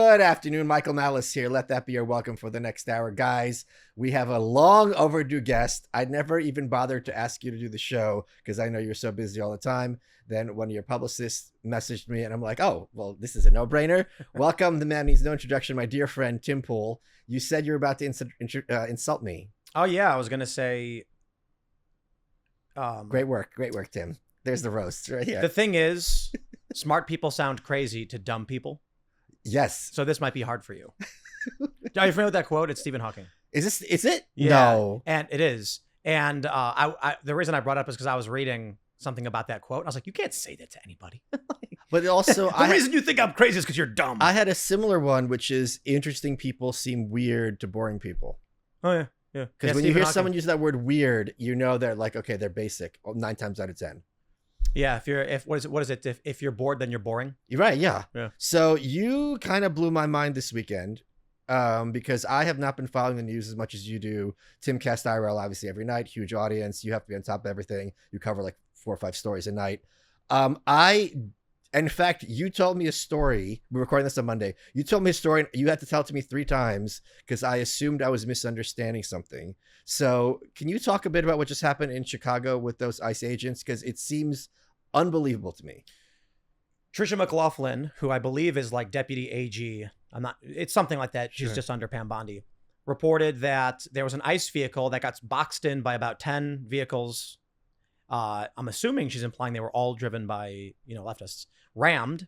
Good afternoon, Michael Malice here. Let that be your welcome for the next hour. Guys, we have a long overdue guest. I never even bothered to ask you to do the show because I know you're so busy all the time. Then one of your publicists messaged me and I'm like, oh, well, this is a no-brainer. Welcome, the man needs no introduction, my dear friend, Tim Pool. You said you were about to insult me. Oh, yeah. I was going to say... Great work, Tim. There's the roast right here. The thing is, smart people sound crazy to dumb people. Yes. So this might be hard for you. Are you familiar with that quote? It's Stephen Hawking. Is it? Yeah, no. And it is. And the reason I brought it up is because I was reading something about that quote. I was like, you can't say that to anybody. But also, the reason you think I'm crazy is because you're dumb. I had a similar one, which is interesting people seem weird to boring people. Oh, yeah. Yeah. Because when you hear someone use that word weird, you know they're like, okay, they're basic 9 times out of 10. Yeah, what is it? If you're bored, then you're boring. You're right, yeah. Yeah. So you kind of blew my mind this weekend, because I have not been following the news as much as you do. Tim cast IRL obviously every night, huge audience. You have to be on top of everything. You cover like 4 or 5 stories a night. In fact, you told me a story. We're recording this on Monday. You told me a story and you had to tell it to me 3 times because I assumed I was misunderstanding something. So can you talk a bit about what just happened in Chicago with those ICE agents? Because it seems unbelievable to me. Tricia McLaughlin, who I believe is like deputy AG, it's something like that. She's just under Pam Bondi, reported that there was an ICE vehicle that got boxed in by about 10 vehicles. I'm assuming she's implying they were all driven by, leftists, rammed.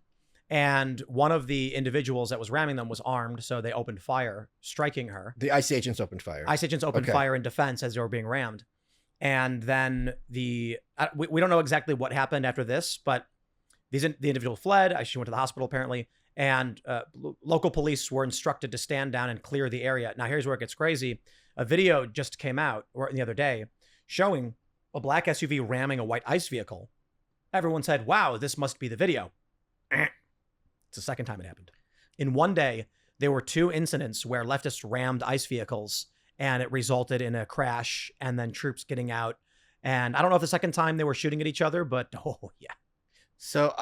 And one of the individuals that was ramming them was armed. So they opened fire, striking her. The ICE agents opened fire. ICE agents opened fire in defense as they were being rammed. And then we don't know exactly what happened after this, but the individual fled. She went to the hospital apparently. And local police were instructed to stand down and clear the area. Now, here's where it gets crazy. A video just came out the other day showing a black SUV ramming a white ICE vehicle. Everyone said, wow, this must be the video. It's the second time it happened. In one day, there were 2 incidents where leftists rammed ICE vehicles and it resulted in a crash and then troops getting out. And I don't know if the second time they were shooting at each other, but oh, yeah. So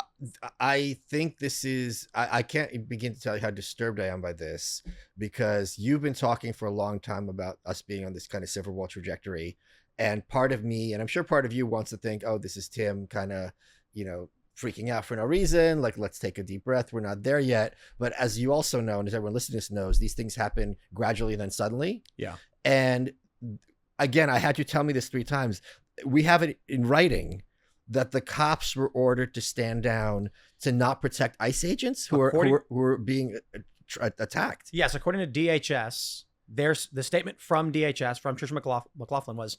I think this is, I can't begin to tell you how disturbed I am by this because you've been talking for a long time about us being on this kind of civil war trajectory. And part of me, and I'm sure part of you wants to think, oh, this is Tim kind of, freaking out for no reason. Like, let's take a deep breath. We're not there yet. But as you also know, and as everyone listening to this knows, these things happen gradually and then suddenly. Yeah. And again, I had you tell me this 3 times. We have it in writing that the cops were ordered to stand down to not protect ICE agents who are being attacked. Yes, according to DHS, there's the statement from DHS, from Tricia McLaughlin was,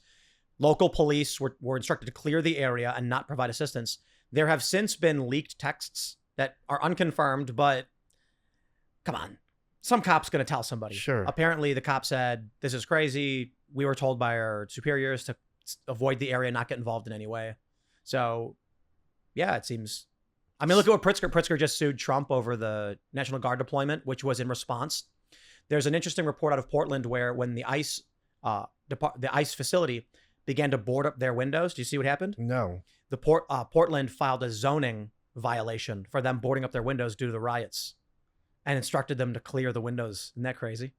local police were instructed to clear the area and not provide assistance. There have since been leaked texts that are unconfirmed, but come on. Some cop's going to tell somebody. Sure. Apparently, the cop said, this is crazy. We were told by our superiors to avoid the area, not get involved in any way. So, yeah, it seems... I mean, look at what Pritzker just sued Trump over the National Guard deployment, which was in response. There's an interesting report out of Portland where when the ICE facility began to board up their windows. Do you see what happened? No. The Portland filed a zoning violation for them boarding up their windows due to the riots and instructed them to clear the windows. Isn't that crazy?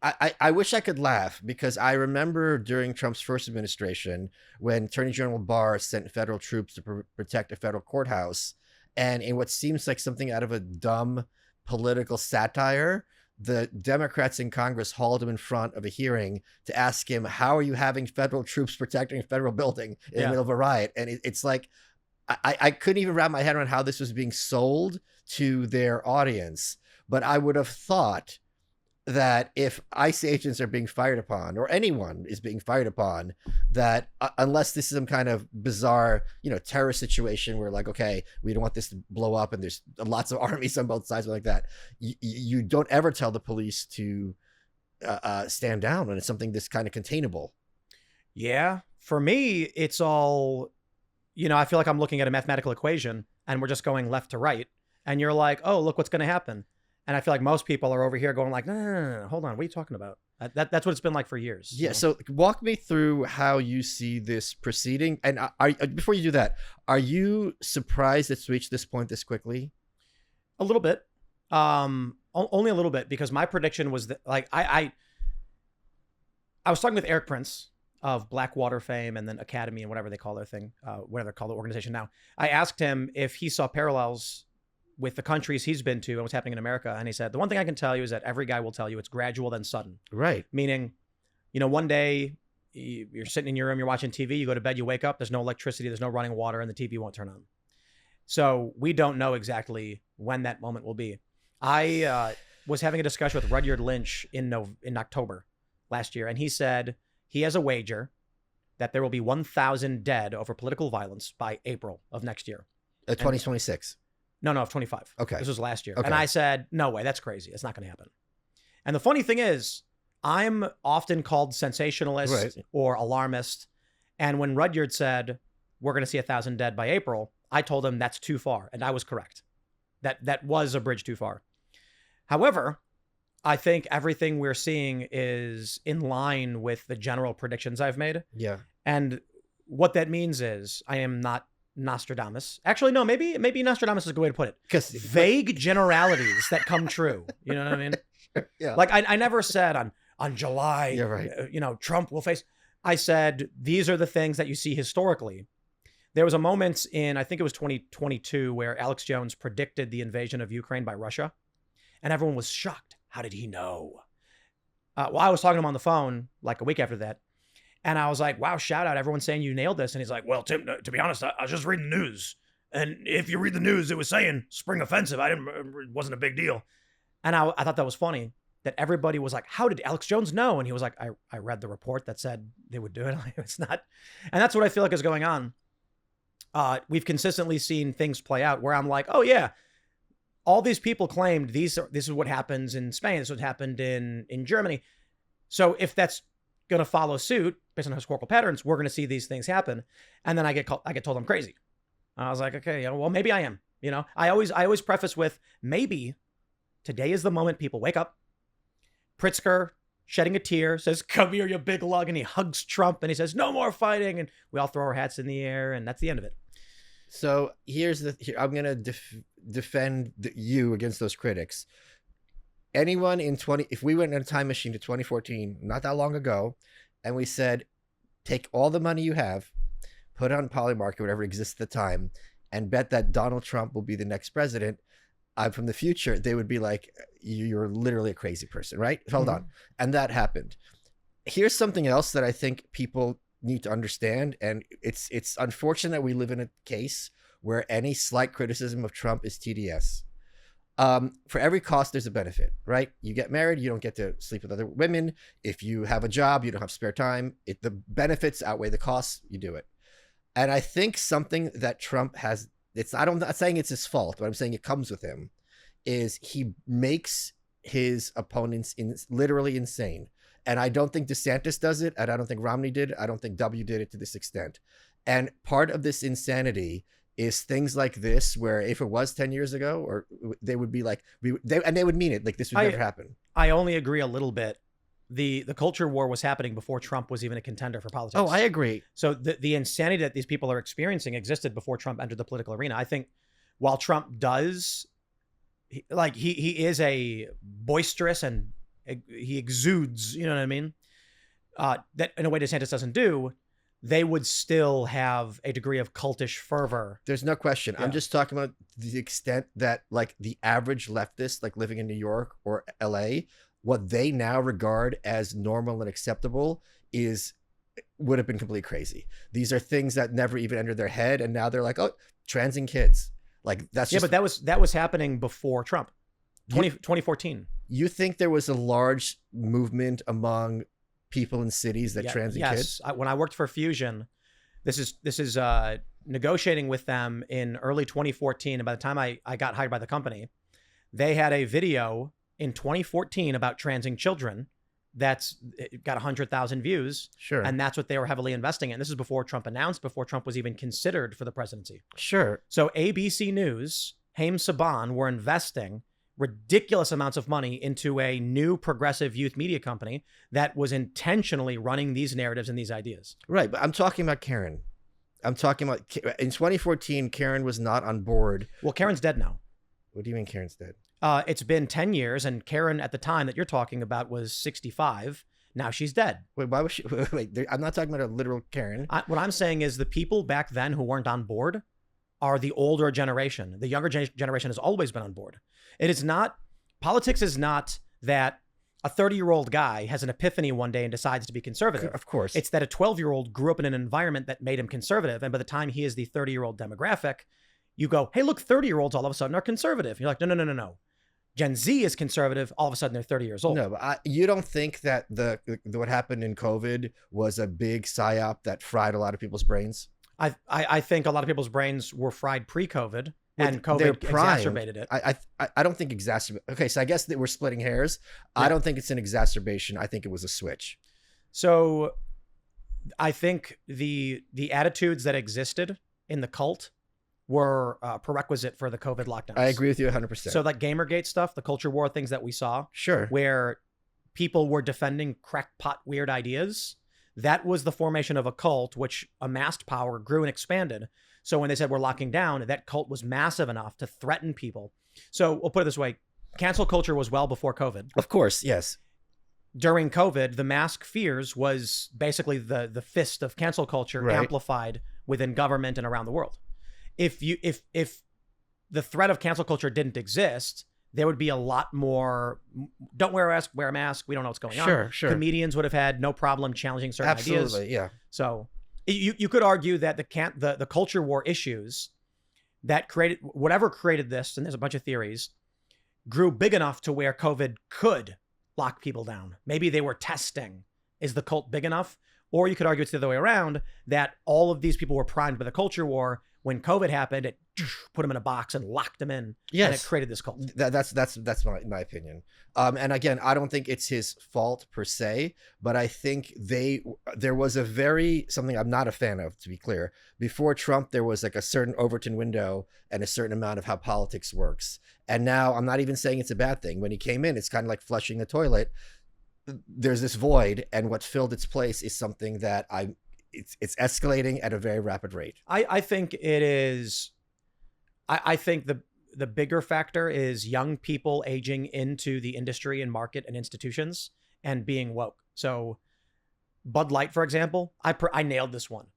I wish I could laugh because I remember during Trump's first administration when Attorney General Barr sent federal troops to protect a federal courthouse. And in what seems like something out of a dumb political satire, the Democrats in Congress hauled him in front of a hearing to ask him, how are you having federal troops protecting a federal building in the middle of a riot? And it's like, I couldn't even wrap my head around how this was being sold to their audience. But I would have thought that if ICE agents are being fired upon, or anyone is being fired upon, that unless this is some kind of bizarre, terror situation where like, okay, we don't want this to blow up and there's lots of armies on both sides like that, you don't ever tell the police to stand down when it's something this kind of containable. Yeah. For me, it's all, I feel like I'm looking at a mathematical equation and we're just going left to right. And you're like, oh, look what's going to happen. And I feel like most people are over here going like, no, hold on. What are you talking about? That's what it's been like for years. Yeah. So walk me through how you see this proceeding. And before you do that, are you surprised it's reached this point this quickly? A little bit. Only a little bit, because my prediction was that, like, I was talking with Eric Prince of Blackwater fame and then Academy and whatever they call their thing, whatever they call the organization now. I asked him if he saw parallels with the countries he's been to and what's happening in America. And he said, the one thing I can tell you is that every guy will tell you it's gradual then sudden. Right. Meaning, one day you're sitting in your room, you're watching TV, you go to bed, you wake up, there's no electricity, there's no running water, and the TV won't turn on. So we don't know exactly when that moment will be. I was having a discussion with Rudyard Lynch in October last year, and he said he has a wager that there will be 1,000 dead over political violence by April of next year. 2026. No, of 25. Okay. This was last year. Okay. And I said, no way, that's crazy. It's not going to happen. And the funny thing is, I'm often called sensationalist or alarmist. And when Rudyard said, we're going to see 1,000 dead by April, I told him that's too far. And I was correct. That was a bridge too far. However, I think everything we're seeing is in line with the general predictions I've made. Yeah. And what that means is I am not Nostradamus. Actually, no, maybe Nostradamus is a good way to put it. Because vague generalities that come true. You know what I mean? Yeah. Like I never said on July, Yeah, right. Trump will face. I said, these are the things that you see historically. There was a moment in, I think it was 2022, where Alex Jones predicted the invasion of Ukraine by Russia. And everyone was shocked. How did he know? Well, I was talking to him on the phone like a week after that. And I was like, wow, shout out. Everyone's saying you nailed this. And he's like, well, Tim, to be honest, I was just reading the news. And if you read the news, it was saying spring offensive. It wasn't a big deal. And I thought that was funny that everybody was like, how did Alex Jones know? And he was like, I read the report that said they would do it. It's not. And that's what I feel like is going on. We've consistently seen things play out where I'm like, oh yeah, all these people claimed this is what happens in Spain. This is what happened in Germany. So if that's going to follow suit based on historical patterns, we're going to see these things happen. And then I get told I'm crazy. I was like, okay, well, maybe I am. I always preface with, maybe today is the moment people wake up. Pritzker shedding a tear says, come here, you big lug. And he hugs Trump and he says, no more fighting. And we all throw our hats in the air. And that's the end of it. So I'm going to defend you against those critics. Anyone if we went in a time machine to 2014, not that long ago, and we said, take all the money you have, put it on Polymarket, whatever exists at the time, and bet that Donald Trump will be the next president, I'm from the future, they would be like, you're literally a crazy person, right? Hold on. And that happened. Here's something else that I think people need to understand, and it's unfortunate that we live in a case where any slight criticism of Trump is TDS. For every cost, there's a benefit, right? You get married, you don't get to sleep with other women. If you have a job, you don't have spare time. The benefits outweigh the costs, you do it. And I think something that Trump has, I'm not saying it's his fault, but I'm saying it comes with him, is he makes his opponents literally insane. And I don't think DeSantis does it, and I don't think Romney did. I don't think W did it to this extent. And part of this insanity is things like this, where if it was 10 years ago, or they would be like, they would mean it, like this would never happen. I only agree a little bit. The culture war was happening before Trump was even a contender for politics. Oh, I agree. So the insanity that these people are experiencing existed before Trump entered the political arena. I think while Trump does, he is a boisterous and he exudes, you know what I mean? That in a way DeSantis doesn't do, they would still have a degree of cultish fervor. There's no question. Yeah. I'm just talking about the extent that like the average leftist, like living in New York or LA, what they now regard as normal and acceptable would have been completely crazy. These are things that never even entered their head. And now they're like, oh, transing kids. Like that's but that was happening before Trump. 2014. You think there was a large movement among people in cities that transing kids? When I worked for Fusion, this is negotiating with them in early 2014. And by the time I got hired by the company, they had a video in 2014 about transing children that's got 100,000 views. Sure. And that's what they were heavily investing in. This is before Trump announced, before Trump was even considered for the presidency. Sure. So ABC News, Haim Saban were investing ridiculous amounts of money into a new progressive youth media company that was intentionally running these narratives and these ideas. Right. But I'm talking about Karen. I'm talking about in 2014, Karen was not on board. Well, Karen's dead now. What do you mean Karen's dead? It's been 10 years, and Karen at the time that you're talking about was 65. Now she's dead. Wait, why was she? I'm not talking about a literal Karen. What I'm saying is the people back then who weren't on board are the older generation. The younger generation has always been on board. It is not, politics is not that a 30-year-old guy has an epiphany one day and decides to be conservative. Of course. It's that a 12-year-old grew up in an environment that made him conservative. And by the time he is the 30-year-old demographic, you go, hey, look, 30-year-olds all of a sudden are conservative. You're like, no. Gen Z is conservative. All of a sudden they're 30 years old. No, but you don't think that what happened in COVID was a big psyop that fried a lot of people's brains? I think a lot of people's brains were fried pre-COVID. And COVID exacerbated it. I don't think Okay, so I guess that we're splitting hairs. Yeah. I don't think it's an exacerbation. I think it was a switch. So I think the attitudes that existed in the cult were prerequisite for the COVID lockdowns. I agree with you 100%. So that Gamergate stuff, the culture war things that we saw, sure, where people were defending crackpot weird ideas, that was the formation of a cult which amassed power, grew and expanded. So when they said we're locking down, that cult was massive enough to threaten people. So we'll put it this way. Cancel culture was well before COVID. Of course, yes. During COVID, the mask fears was basically the fist of cancel culture amplified within government and around the world. If the threat of cancel culture didn't exist, there would be a lot more, don't wear a mask, we don't know what's going on. Sure. Comedians would have had no problem challenging certain ideas. Absolutely, yeah. So you could argue that the culture war issues that created, whatever created this, and there's a bunch of theories, grew big enough to where COVID could lock people down. Maybe they were testing. Is the cult big enough? Or you could argue it's the other way around, that all of these people were primed by the culture war. When COVID happened, it put them in a box and locked them in. Yes. And it created this cult. That's my opinion. And again, I don't think it's his fault per se, but I think there was something I'm not a fan of, to be clear. Before Trump, there was like a certain Overton window and a certain amount of how politics works. And now I'm not even saying it's a bad thing. When he came in, it's kind of like flushing the toilet. There's this void, and what filled its place is something that it's escalating at a very rapid rate. I think it is. I think the bigger factor is young people aging into the industry and market and institutions and being woke. So Bud Light, for example, I nailed this one.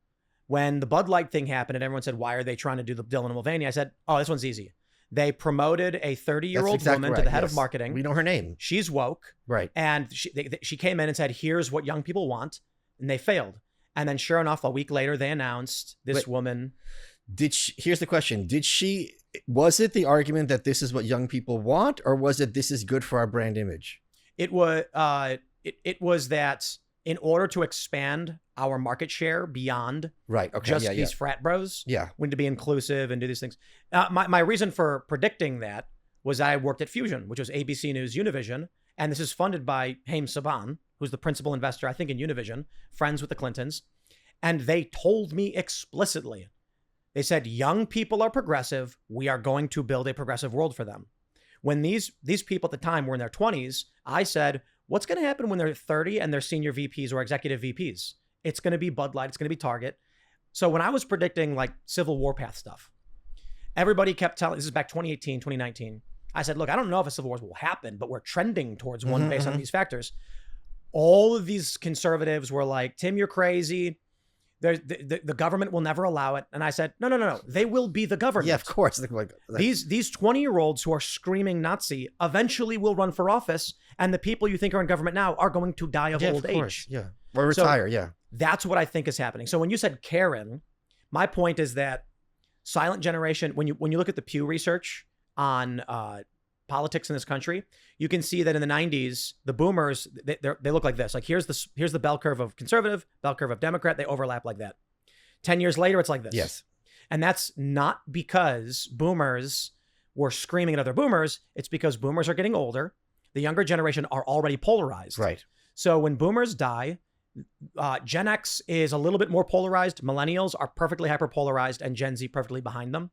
When the Bud Light thing happened and everyone said, why are they trying to do the Dylan Mulvaney? I said, oh, this one's easy. They promoted a 30-year-old woman to the head of marketing. We know her name. She's woke. Right. And she came in and said, here's what young people want. And they failed. And then sure enough, a week later, they announced this woman. Here's the question. Was it the argument that this is what young people want, or was it this is good for our brand image? It was that in order to expand our market share beyond these frat bros, we need to be inclusive and do these things. My reason for predicting that was I worked at Fusion, which was ABC News Univision, and this is funded by Haim Saban, who's the principal investor, I think, in Univision, friends with the Clintons. And they told me explicitly, they said, young people are progressive. We are going to build a progressive world for them. When these people at the time were in their 20s, I said, what's going to happen when they're 30 and they're senior VPs or executive VPs? It's going to be Bud Light. It's going to be Target. So when I was predicting like Civil War path stuff, everybody kept telling, this is back 2018, 2019. I said, look, I don't know if a civil war will happen, but we're trending towards one based on these factors. All of these conservatives were like, Tim, you're crazy. The government will never allow it. And I said, no. They will be the government. Yeah, of course. These 20-year-olds who are screaming Nazi eventually will run for office. And the people you think are in government now are going to die of old age. Yeah. Or retire. That's what I think is happening. So when you said Karen, my point is that silent generation, when you look at the Pew research on politics in this country, you can see that in the 90s, the boomers, they look like this. Like here's the bell curve of conservative, bell curve of Democrat. They overlap like that. 10 years later, it's like this. Yes. And that's not because boomers were screaming at other boomers. It's because boomers are getting older. The younger generation are already polarized. Right. So when boomers die, Gen X is a little bit more polarized. Millennials are perfectly hyperpolarized, and Gen Z perfectly behind them.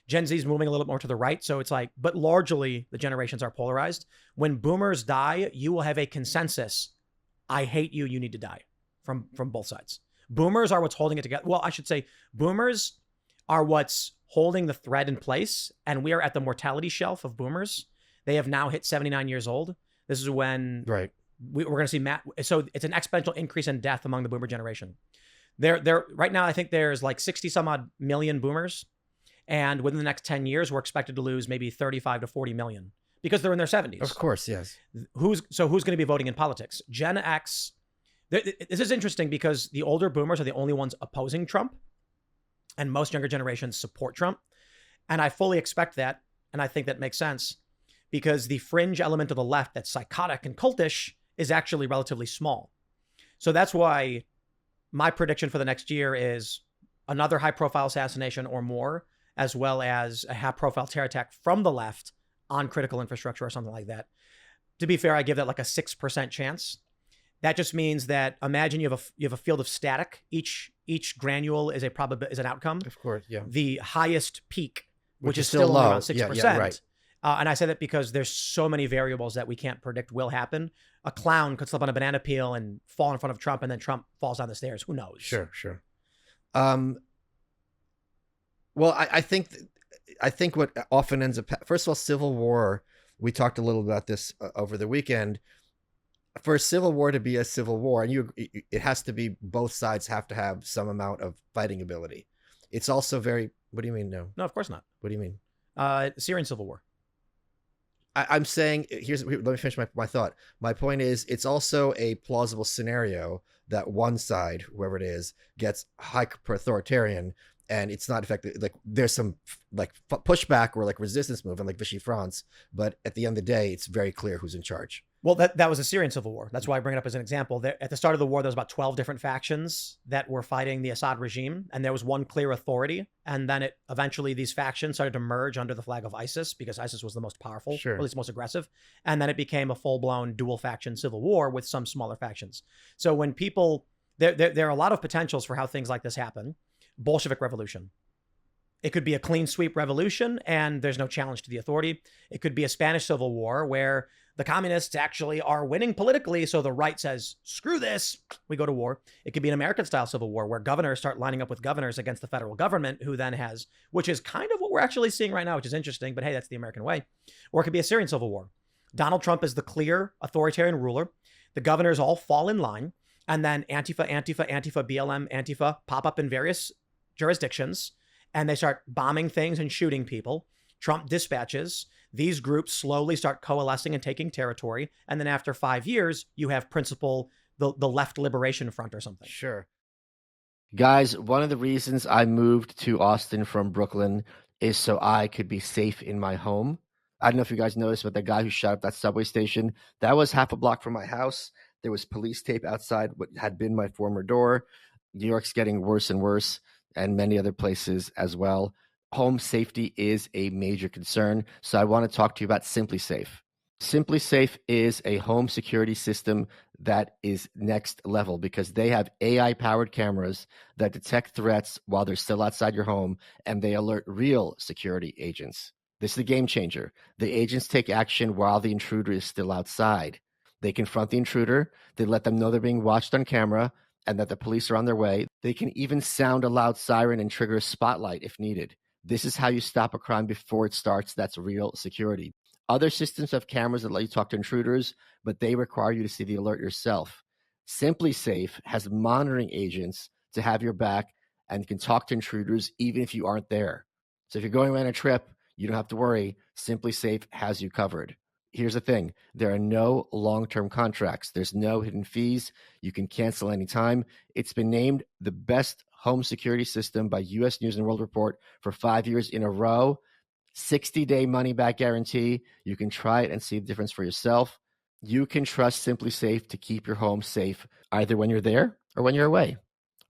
Gen Z is moving a little bit more to the right. So it's like, but largely the generations are polarized. When boomers die, you will have a consensus. I hate you. You need to die from both sides. Boomers are what's holding it together. Well, I should say boomers are what's holding the thread in place. And we are at the mortality shelf of boomers. They have now hit 79 years old. This is when Right. we're going to see so it's an exponential increase in death among the boomer generation. There right now, I think there's like 60 some odd million boomers. And within the next 10 years, we're expected to lose maybe 35 to 40 million because they're in their 70s. Of course, yes. Who's going to be voting in politics? Gen X. This is interesting because the older boomers are the only ones opposing Trump, and most younger generations support Trump. And I fully expect that, and I think that makes sense because the fringe element of the left that's psychotic and cultish is actually relatively small. So that's why my prediction for the next year is another high-profile assassination or more, as well as a high-profile terror attack from the left on critical infrastructure or something like that. To be fair, I give that like a 6% chance. That just means that imagine you have a field of static. Each granule is an outcome. Of course, yeah. The highest peak, which is still still low. around 6%. Yeah, right. And I say that because there's so many variables that we can't predict will happen. A clown could slip on a banana peel and fall in front of Trump, and then Trump falls down the stairs. Who knows? Sure. Well, I think what often ends up, first of all, civil war. We talked a little about this over the weekend. For a civil war to be a civil war, and it has to be, both sides have to have some amount of fighting ability. It's also very. What do you mean? No, of course not. What do you mean? Syrian civil war. I'm saying, let me finish my thought. My point is, it's also a plausible scenario that one side, whoever it is, gets hyper authoritarian, and it's not effective. Like there's some like pushback or like resistance movement, like Vichy France, but at the end of the day, it's very clear who's in charge. Well, that was a Syrian civil war. That's why I bring it up as an example. At the start of the war, there was about 12 different factions that were fighting the Assad regime, and there was one clear authority. And then eventually these factions started to merge under the flag of ISIS because ISIS was the most powerful, Sure. or at least most aggressive. And then it became a full-blown dual faction civil war with some smaller factions. So when people, there are a lot of potentials for how things like this happen. Bolshevik revolution. It could be a clean sweep revolution and there's no challenge to the authority. It could be a Spanish civil war where the communists actually are winning politically, so the right says, screw this, we go to war. It could be an American-style civil war where governors start lining up with governors against the federal government, who then has, which is kind of what we're actually seeing right now, which is interesting, but hey, that's the American way. Or it could be a Syrian civil war. Donald Trump is the clear authoritarian ruler. The governors all fall in line, and then Antifa, BLM, Antifa pop up in various jurisdictions, and they start bombing things and shooting people. Trump dispatches. These groups slowly start coalescing and taking territory. And then after 5 years, you have principle, the Left Liberation Front or something. Sure. Guys, one of the reasons I moved to Austin from Brooklyn is so I could be safe in my home. I don't know if you guys noticed, but the guy who shot up that subway station, that was half a block from my house. There was police tape outside what had been my former door. New York's getting worse and worse, and many other places as well. Home safety is a major concern, so I want to talk to you about Simply Safe. Simply Safe is a home security system that is next level because they have AI-powered cameras that detect threats while they're still outside your home, and they alert real security agents. This is a game changer. The agents take action while the intruder is still outside. They confront the intruder, they let them know they're being watched on camera, and that the police are on their way. They can even sound a loud siren and trigger a spotlight if needed. This is how you stop a crime before it starts. That's real security. Other systems have cameras that let you talk to intruders, but they require you to see the alert yourself. Simply Safe has monitoring agents to have your back and can talk to intruders even if you aren't there. So if you're going on a trip, you don't have to worry. Simply Safe has you covered. Here's the thing. There are no long-term contracts. There's no hidden fees. You can cancel anytime. It's been named the best home security system by U.S. News and World Report for 5 years in a row. 60-day money-back guarantee. You can try it and see the difference for yourself. You can trust Simply Safe to keep your home safe, either when you're there or when you're away.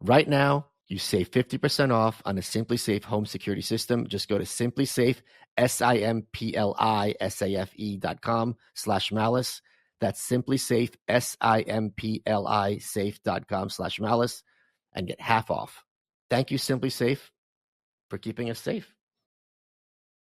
Right now, you save 50% off on a Simply Safe home security system. Just go to Simply Safe, SIMPLISAFE.com/malice. That's Simply Safe, SIMPLISAFE.com/malice, and get half off. Thank you, Simply Safe, for keeping us safe.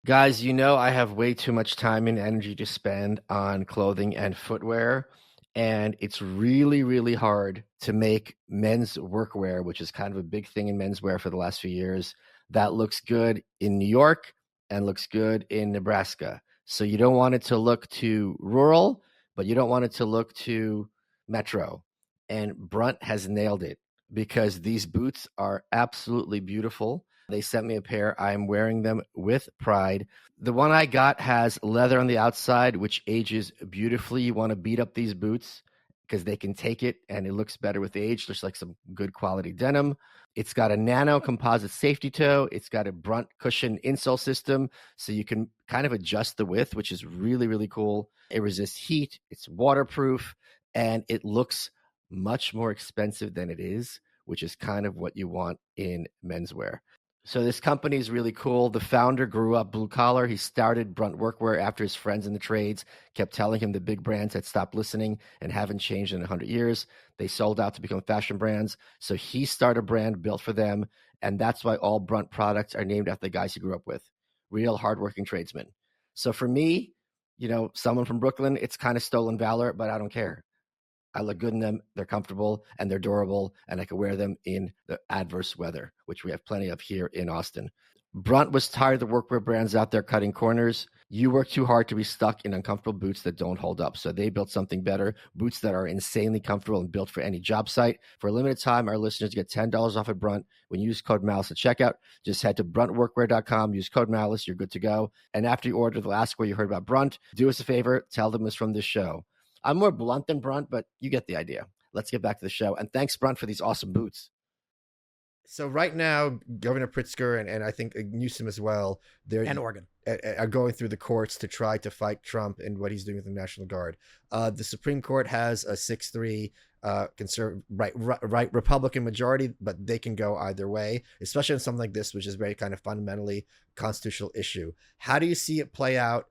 Guys, you know I have way too much time and energy to spend on clothing and footwear, and it's really, really hard to make men's workwear, which is kind of a big thing in menswear for the last few years, that looks good in New York and looks good in Nebraska. So you don't want it to look too rural, but you don't want it to look too metro. And Brunt has nailed it because these boots are absolutely beautiful. They sent me a pair. I am wearing them with pride. The one I got has leather on the outside, which ages beautifully. You want to beat up these boots because they can take it and it looks better with age. There's like some good quality denim. It's got a nano composite safety toe. It's got a Brunt cushion insole system, so you can kind of adjust the width, which is really, really cool. It resists heat. It's waterproof, and it looks much more expensive than it is, which is kind of what you want in menswear. So this company is really cool. The founder grew up blue collar. He started Brunt Workwear after his friends in the trades kept telling him the big brands had stopped listening and haven't changed in 100 years. They sold out to become fashion brands. So he started a brand built for them. And that's why all Brunt products are named after the guys he grew up with, real hardworking tradesmen. So for me, someone from Brooklyn, it's kind of stolen valor, but I don't care. I look good in them, they're comfortable, and they're durable, and I can wear them in the adverse weather, which we have plenty of here in Austin. Brunt was tired of the workwear brands out there cutting corners. You work too hard to be stuck in uncomfortable boots that don't hold up. So they built something better, boots that are insanely comfortable and built for any job site. For a limited time, our listeners get $10 off at Brunt when you use code Malice at checkout. Just head to bruntworkwear.com, use code Malice, you're good to go. And after you order, they'll ask where you heard about Brunt. Do us a favor, tell them it's from this show. I'm more blunt than Brunt, but you get the idea. Let's get back to the show. And thanks, Brunt, for these awesome boots. So right now, Governor Pritzker and I think Newsom as well, and Oregon are going through the courts to try to fight Trump and what he's doing with the National Guard. The Supreme Court has a 6-3 right Republican majority, but they can go either way, especially on something like this, which is very kind of fundamentally constitutional issue. How do you see it play out?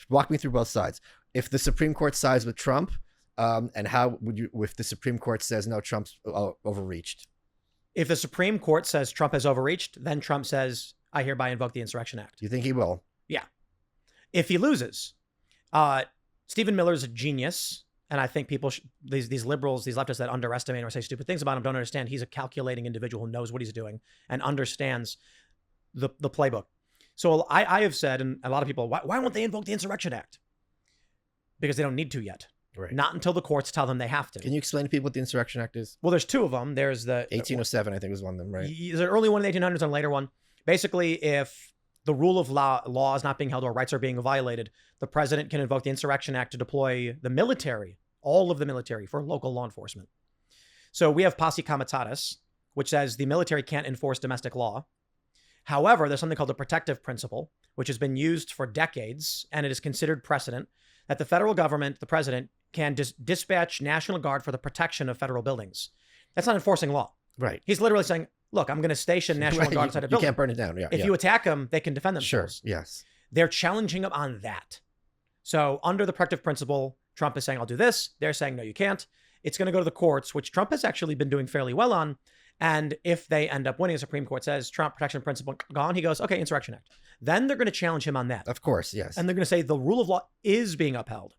Walk me through both sides. If the Supreme Court sides with Trump, and how would you, if the Supreme Court says no, Trump's overreached? If the Supreme Court says Trump has overreached, then Trump says, I hereby invoke the Insurrection Act. Do you think he will? Yeah. If he loses, Stephen Miller's a genius. And I think people, these liberals, these leftists that underestimate or say stupid things about him don't understand. He's a calculating individual who knows what he's doing and understands the playbook. So I have said, and a lot of people, why won't they invoke the Insurrection Act? Because they don't need to yet. Right. Not until the courts tell them they have to. Can you explain to people what the Insurrection Act is? Well, there's two of them. There's the 1807, I think, was one of them, right? There's an early one in the 1800s and a later one. Basically, if the rule of law is not being held or rights are being violated, the president can invoke the Insurrection Act to deploy the military, all of the military, for local law enforcement. So we have posse comitatus, which says the military can't enforce domestic law. However, there's something called the protective principle, which has been used for decades, and it is considered precedent that the federal government, the president, can dispatch National Guard for the protection of federal buildings. That's not enforcing law. Right. He's literally saying, look, I'm going to station National Guard inside a building. You can't burn it down. Yeah. If you attack them, they can defend themselves. Sure. Yes. They're challenging him on that. So under the protective principle, Trump is saying, I'll do this. They're saying, no, you can't. It's going to go to the courts, which Trump has actually been doing fairly well on. And if they end up winning, the Supreme Court says Trump protection principle gone, he goes, okay, Insurrection Act. Then they're going to challenge him on that. Of course, yes. And they're going to say the rule of law is being upheld.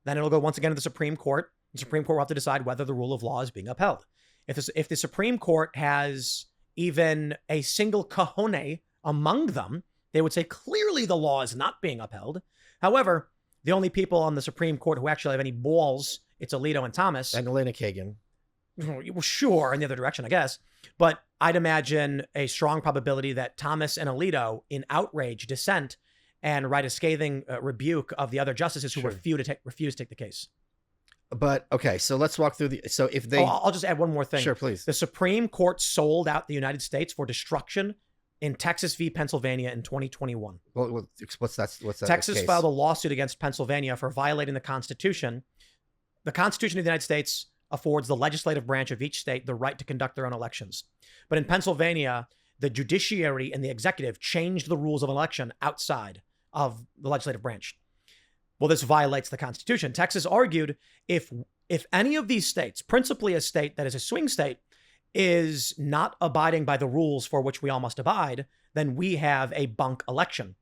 Then it'll go once again to the Supreme Court. The Supreme Court will have to decide whether the rule of law is being upheld. If the Supreme Court has even a single cojones among them, they would say clearly the law is not being upheld. However, the only people on the Supreme Court who actually have any balls, it's Alito and Thomas. And Elena Kagan. Well, sure, in the other direction, I guess. But I'd imagine a strong probability that Thomas and Alito, in outrage, dissent, and write a scathing rebuke of the other justices who refuse to take the case. But, okay, so let's walk through so if they... I'll just add one more thing. Sure, please. The Supreme Court sold out the United States for destruction in Texas v. Pennsylvania in 2021. Well, what's that Texas case? filed a lawsuit against Pennsylvania for violating the Constitution. The Constitution of the United States affords the legislative branch of each state the right to conduct their own elections. But in Pennsylvania, the judiciary and the executive changed the rules of election outside of the legislative branch. Well, this violates the Constitution. Texas argued if any of these states, principally a state that is a swing state, is not abiding by the rules for which we all must abide, then we have a bunk election.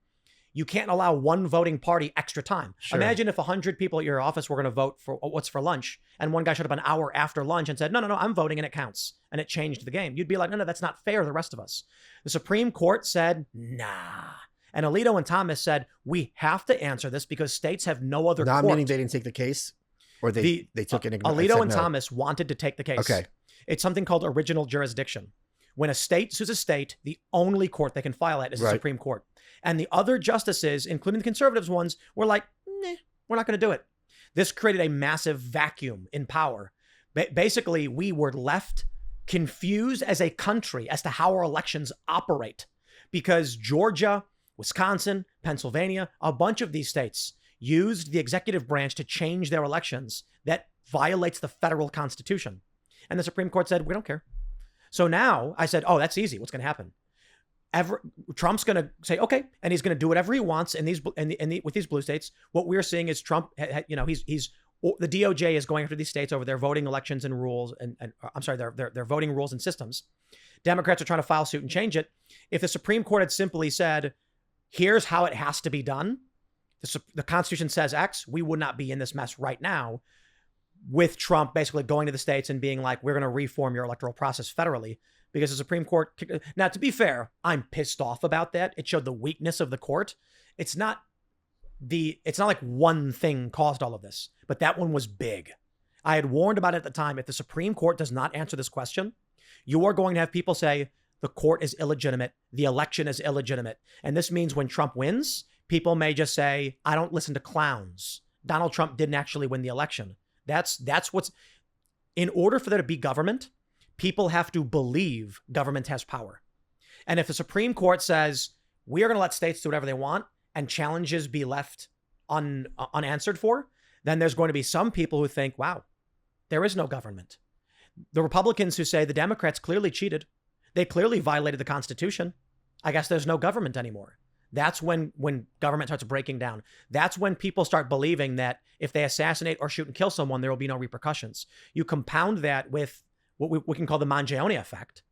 You can't allow one voting party extra time. Sure. Imagine if 100 people at your office were going to vote for what's for lunch, and one guy showed up an hour after lunch and said, no, I'm voting and it counts. And it changed the game. You'd be like, no, that's not fair to the rest of us. The Supreme Court said, nah. And Alito and Thomas said, we have to answer this because states have no other Not court. meaning they didn't take the case, or they took it. Alito and Thomas wanted to take the case. Okay. It's something called original jurisdiction. When a state sues a state, the only court they can file at is the Supreme Court. And the other justices, including the conservatives ones, were like, nah, we're not going to do it. This created a massive vacuum in power. Basically, we were left confused as a country as to how our elections operate because Georgia, Wisconsin, Pennsylvania, a bunch of these states used the executive branch to change their elections that violates the federal constitution. And the Supreme Court said, we don't care. So now I said, oh, that's easy. What's going to happen? Trump's going to say, okay, and he's going to do whatever he wants with these blue states. What we're seeing is Trump, the DOJ is going after these states over their voting elections and rules, and I'm sorry, their voting rules and systems. Democrats are trying to file suit and change it. If the Supreme Court had simply said, here's how it has to be done, the Constitution says X, we would not be in this mess right now, with Trump basically going to the states and being like, we're going to reform your electoral process federally because the Supreme Court. Now, to be fair, I'm pissed off about that. It showed the weakness of the court. It's not like one thing caused all of this, but that one was big. I had warned about it at the time. If the Supreme Court does not answer this question, you are going to have people say the court is illegitimate. The election is illegitimate. And this means when Trump wins, people may just say, I don't listen to clowns. Donald Trump didn't actually win the election. That's what's, in order for there to be government, people have to believe government has power. And if the Supreme Court says, we are going to let states do whatever they want and challenges be left unanswered for, then there's going to be some people who think, wow, there is no government. The Republicans who say the Democrats clearly cheated. They clearly violated the Constitution. I guess there's no government anymore. That's when government starts breaking down. That's when people start believing that if they assassinate or shoot and kill someone, there will be no repercussions. You compound that with what we can call the Mangione effect,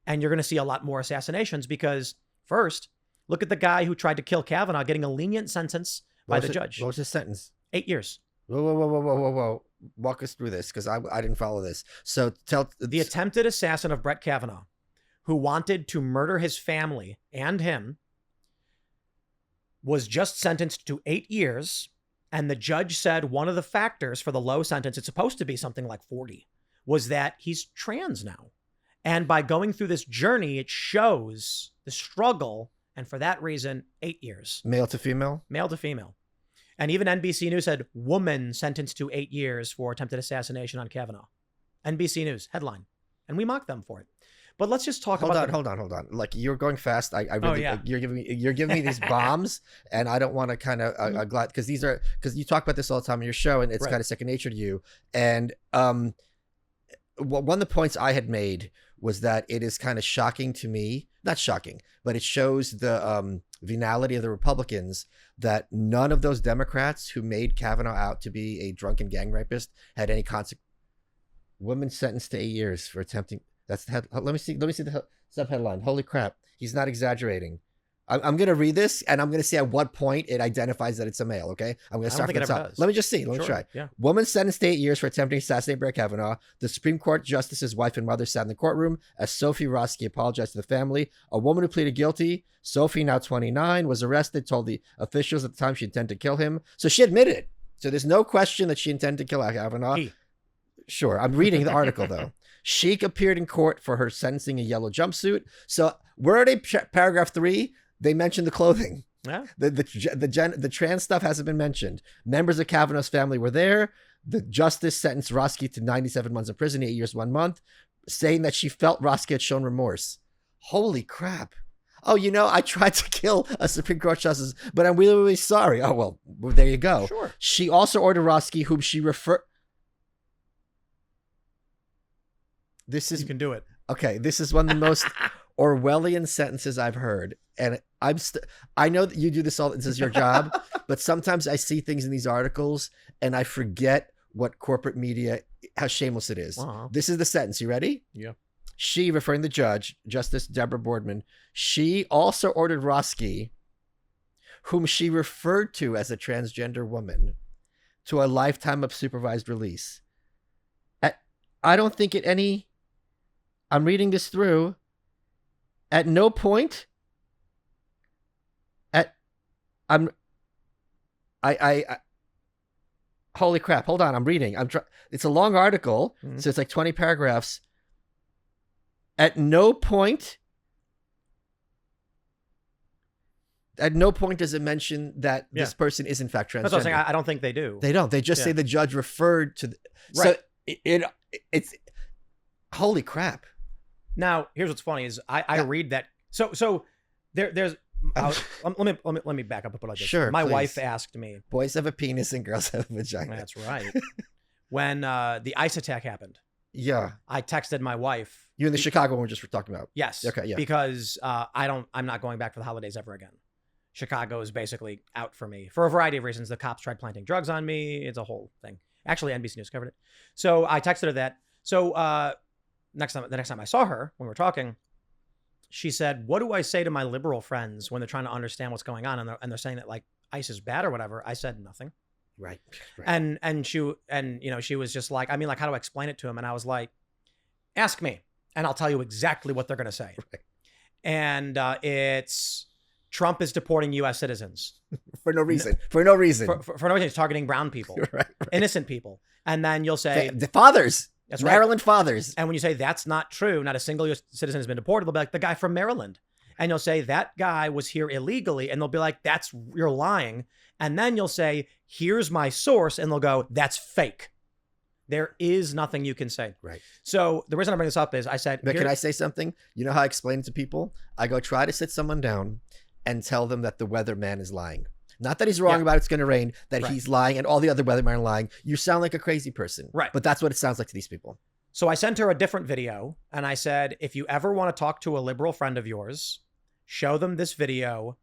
and you're going to see a lot more assassinations because, first, look at the guy who tried to kill Kavanaugh getting a lenient sentence by the judge. What was his sentence? 8 years. Whoa. Walk us through this because I didn't follow this. So the attempted assassin of Brett Kavanaugh, who wanted to murder his family and him, was just sentenced to 8 years. And the judge said one of the factors for the low sentence, it's supposed to be something like 40, was that he's trans now. And by going through this journey, it shows the struggle. And for that reason, 8 years. Male to female? Male to female. And even NBC News said, woman sentenced to 8 years for attempted assassination on Kavanaugh. NBC News headline. And we mocked them for it. But let's just talk Hold on. Like, you're going fast. I really, you're giving me these bombs, and I don't want to kind of glad because because you talk about this all the time on your show, and it's kind of second nature to you. And one of the points I had made was that it is kind of shocking to me, not shocking, but it shows the venality of the Republicans that none of those Democrats who made Kavanaugh out to be a drunken gang rapist had any consequence. Woman sentenced to 8 years for attempting. That's the let me see the subheadline. Holy crap. He's not exaggerating. I'm going to read this and I'm going to see at what point it identifies that it's a male. Okay. I'm going to start from the top. Let me just see. Let me try. Yeah. Woman sentenced to 8 years for attempting to assassinate Brett Kavanaugh. The Supreme Court justice's wife and mother sat in the courtroom as Sophie Roski apologized to the family. A woman who pleaded guilty, Sophie, now 29, was arrested, told the officials at the time she intended to kill him. So she admitted it. So there's no question that she intended to kill Kavanaugh. Sure. I'm reading the article though. Sheik appeared in court for her sentencing a yellow jumpsuit. So where are they? Paragraph 3. They mentioned the clothing. Yeah. The trans stuff hasn't been mentioned. Members of Kavanaugh's family were there. The justice sentenced Roski to 97 months in prison, 8 years, 1 month, saying that she felt Roski had shown remorse. Holy crap. Oh, I tried to kill a Supreme Court justice, but I'm really, really sorry. Oh, well, there you go. Sure. She also ordered Roski, whom she referred. You can do it. Okay, this is one of the most Orwellian sentences I've heard, and I know that you do this this is your job, but sometimes I see things in these articles and I forget what corporate media, how shameless it is. Wow. This is the sentence. You ready? Yeah. She, referring to the judge, Justice Deborah Boardman, she also ordered Roski, whom she referred to as a transgender woman, to a lifetime of supervised release. I don't think I'm reading this through. At no point, at I'm I holy crap, hold on, I'm reading. It's a long article, so it's like 20 paragraphs. At no point does it mention that this person is in fact transgender. That's what I'm saying. I don't think they do. They don't. They just say the judge referred to right. So it's holy crap. Now, here's what's funny is I read that. So there's let me back up and put it like this. Sure. My please. wife asked me. Boys have a penis and girls have a vagina. That's right. When the ICE attack happened. Yeah. I texted my wife. You in the Chicago one we're just talking about. Yes. Okay. Yeah. Because I'm not going back for the holidays ever again. Chicago is basically out for me for a variety of reasons. The cops tried planting drugs on me. It's a whole thing. Actually, NBC News covered it. So I texted her that. So the next time I saw her when we were talking, she said, "What do I say to my liberal friends when they're trying to understand what's going on and they're saying that like ICE is bad or whatever?" I said nothing. Right. And she was just like, I mean, like, how do I explain it to him? And I was like, ask me, and I'll tell you exactly what they're going to say. Right. And it's Trump is deporting U.S. citizens for no reason. For no reason. For no reason, he's targeting brown people, right. innocent people. And then you'll say the fathers. That's right. Maryland fathers. And when you say that's not true, not a single U.S. citizen has been deported, they'll be like, the guy from Maryland. And you'll say that guy was here illegally, and they'll be like, you're lying. And then you'll say, here's my source, and they'll go, that's fake. There is nothing you can say. Right. So the reason I bring this up is I said, but can I say something? You know how I explain it to people? I go try to sit someone down and tell them that the weatherman is lying. Not that he's wrong about it's going to rain, that he's lying and all the other weathermen are lying. You sound like a crazy person. Right. But that's what it sounds like to these people. So I sent her a different video and I said, if you ever want to talk to a liberal friend of yours, show them this video,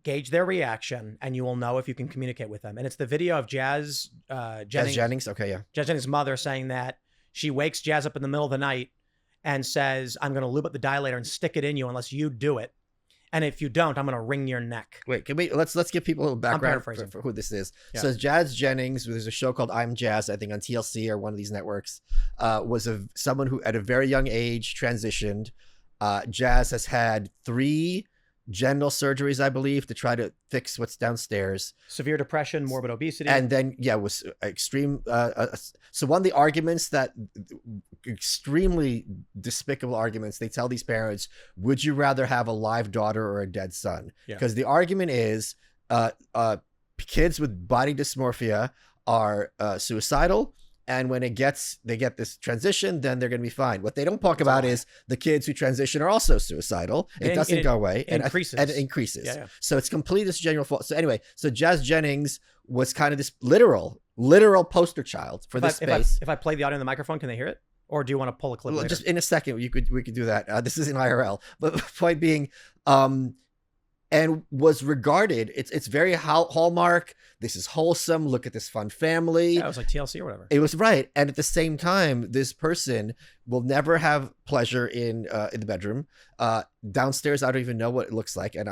gauge their reaction, and you will know if you can communicate with them. And it's the video of Jazz Jennings. Okay, yeah. Jazz Jennings' mother saying that she wakes Jazz up in the middle of the night and says, I'm going to lube up the dilator and stick it in you unless you do it. And if you don't, I'm going to wring your neck. Wait, let's give people a little background for who this is. Yeah. So Jazz Jennings, there's a show called I'm Jazz, I think on TLC or one of these networks, was someone who at a very young age transitioned. Jazz has had 3 genital surgeries, I believe, to try to fix what's downstairs. Severe depression, morbid obesity. And then, was extreme. So one of the arguments that extremely despicable arguments they tell these parents, would you rather have a live daughter or a dead son? Because the argument is kids with body dysmorphia are suicidal. And when they get this transition, then they're going to be fine. What they don't talk about is the kids who transition are also suicidal. It doesn't go away. It increases. And it increases. Yeah. So it's completely this general fault. So anyway, so Jazz Jennings was kind of this literal poster child for this space. If I play the audio on the microphone, can they hear it? Or do you want to pull a clip later? Just in a second, we could do that. This isn't IRL. But the point being, and was regarded, it's very Hallmark. This is wholesome. Look at this fun family. Yeah, it was like TLC or whatever. It was right. And at the same time, this person will never have pleasure in the bedroom. Downstairs, I don't even know what it looks like. And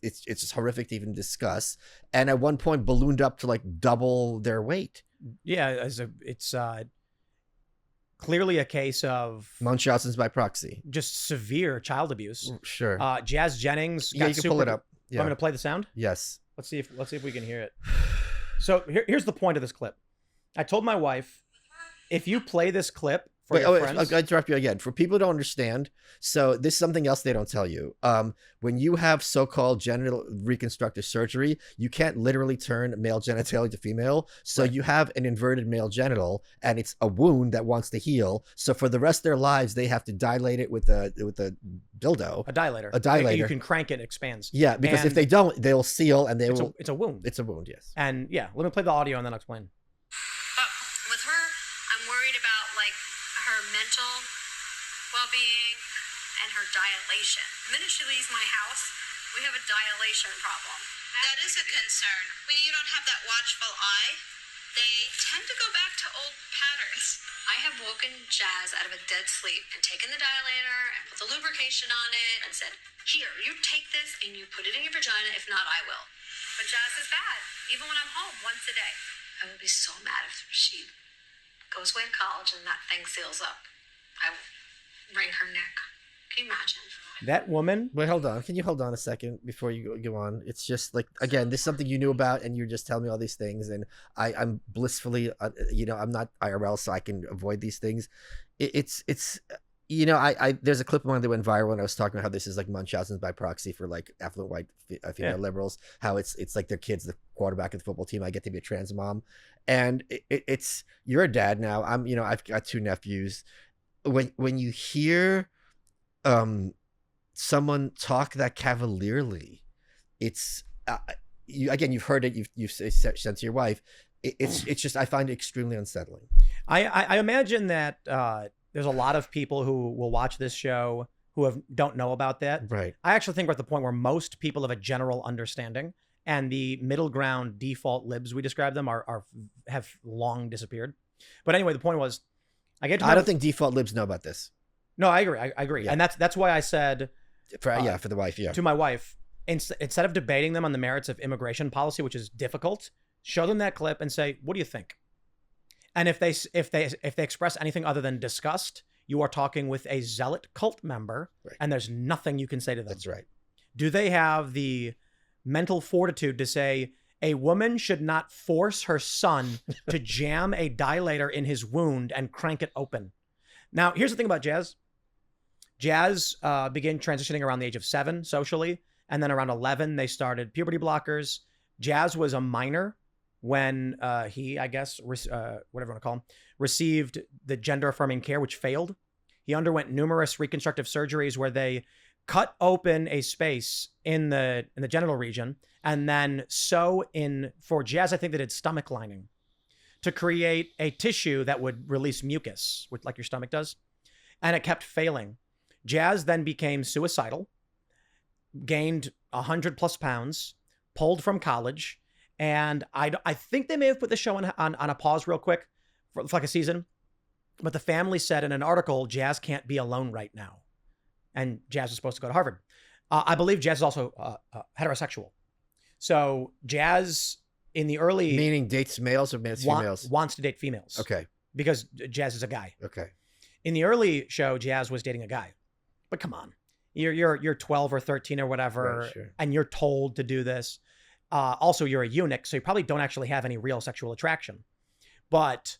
it's just horrific to even discuss. And at one point ballooned up to like double their weight. Yeah, it's clearly a case of Munchausen's by proxy. Just severe child abuse. Sure. Jazz Jennings. Yeah, you can pull it up. Yeah. I'm going to play the sound. Yes. Let's see if we can hear it. So here's the point of this clip. I told my wife, if you play this clip for your friends. I'll interrupt you again. For people who don't understand, so this is something else they don't tell you. When you have so-called genital reconstructive surgery, you can't literally turn male genitalia to female. So you have an inverted male genital, and it's a wound that wants to heal. So for the rest of their lives, they have to dilate it with a dildo. A dilator. A dilator. You can crank it, it expands. Yeah, because if they don't, they'll seal and it's a wound. It's a wound, yes. And yeah, let me play the audio and then I'll explain. But with her, I'm worried about like her mental well-being and her dilation. The minute she leaves my house, we have a dilation problem. That is a concern. When you don't have that watchful eye, they tend to go back to old patterns. I have woken Jazz out of a dead sleep and taken the dilator and put the lubrication on it and said, here, you take this and you put it in your vagina. If not, I will. But Jazz is bad, even when I'm home once a day. I would be so mad if she goes away to college and that thing seals up. I will wring her neck. Can you imagine? That woman. Wait, hold on. Can you hold on a second before you go on? It's just like, again, this is something you knew about, and you're just telling me all these things, and I'm blissfully, I'm not IRL, so I can avoid these things. It's I there's a clip of mine that went viral when I was talking about how this is like Munchausen's by proxy for like affluent white female liberals. How it's like their kid's the quarterback of the football team. I get to be a trans mom, and it's you're a dad now. I've got 2 nephews. When you hear someone talk that cavalierly, it's you've heard it, you've said to your wife, it's just, I find it extremely unsettling. I imagine that there's a lot of people who will watch this show who don't know about that. Right. I actually think we're at the point where most people have a general understanding, and the middle ground default libs, we describe them, have long disappeared. But anyway, the point was, I don't think default libs know about this. No, I agree. I agree. Yeah. And that's why I said for the wife, to my wife, instead of debating them on the merits of immigration policy, which is difficult, show them that clip and say, what do you think? And if they express anything other than disgust, you are talking with a zealot cult member, right, and there's nothing you can say to them. That's right. Do they have the mental fortitude to say a woman should not force her son to jam a dilator in his wound and crank it open? Now, here's the thing about Jazz. Jazz began transitioning around the age of 7 socially, and then around 11, they started puberty blockers. Jazz was a minor when he, I guess, whatever you want to call him, received the gender-affirming care, which failed. He underwent numerous reconstructive surgeries where they cut open a space in the genital region and then sew in, for Jazz, I think they did stomach lining, to create a tissue that would release mucus, which, like your stomach does. And it kept failing. Jazz then became suicidal, gained 100+ pounds, pulled from college. And I think they may have put the show on a pause real quick for like a season. But the family said in an article, Jazz can't be alone right now. And Jazz was supposed to go to Harvard. I believe Jazz is also heterosexual. So Jazz in the early... Meaning dates males or females? Wants to date females. Okay. Because Jazz is a guy. Okay. In the early show, Jazz was dating a guy. But come on. You're 12 or 13 or whatever, right, sure, and you're told to do this. Also, you're a eunuch, so you probably don't actually have any real sexual attraction. But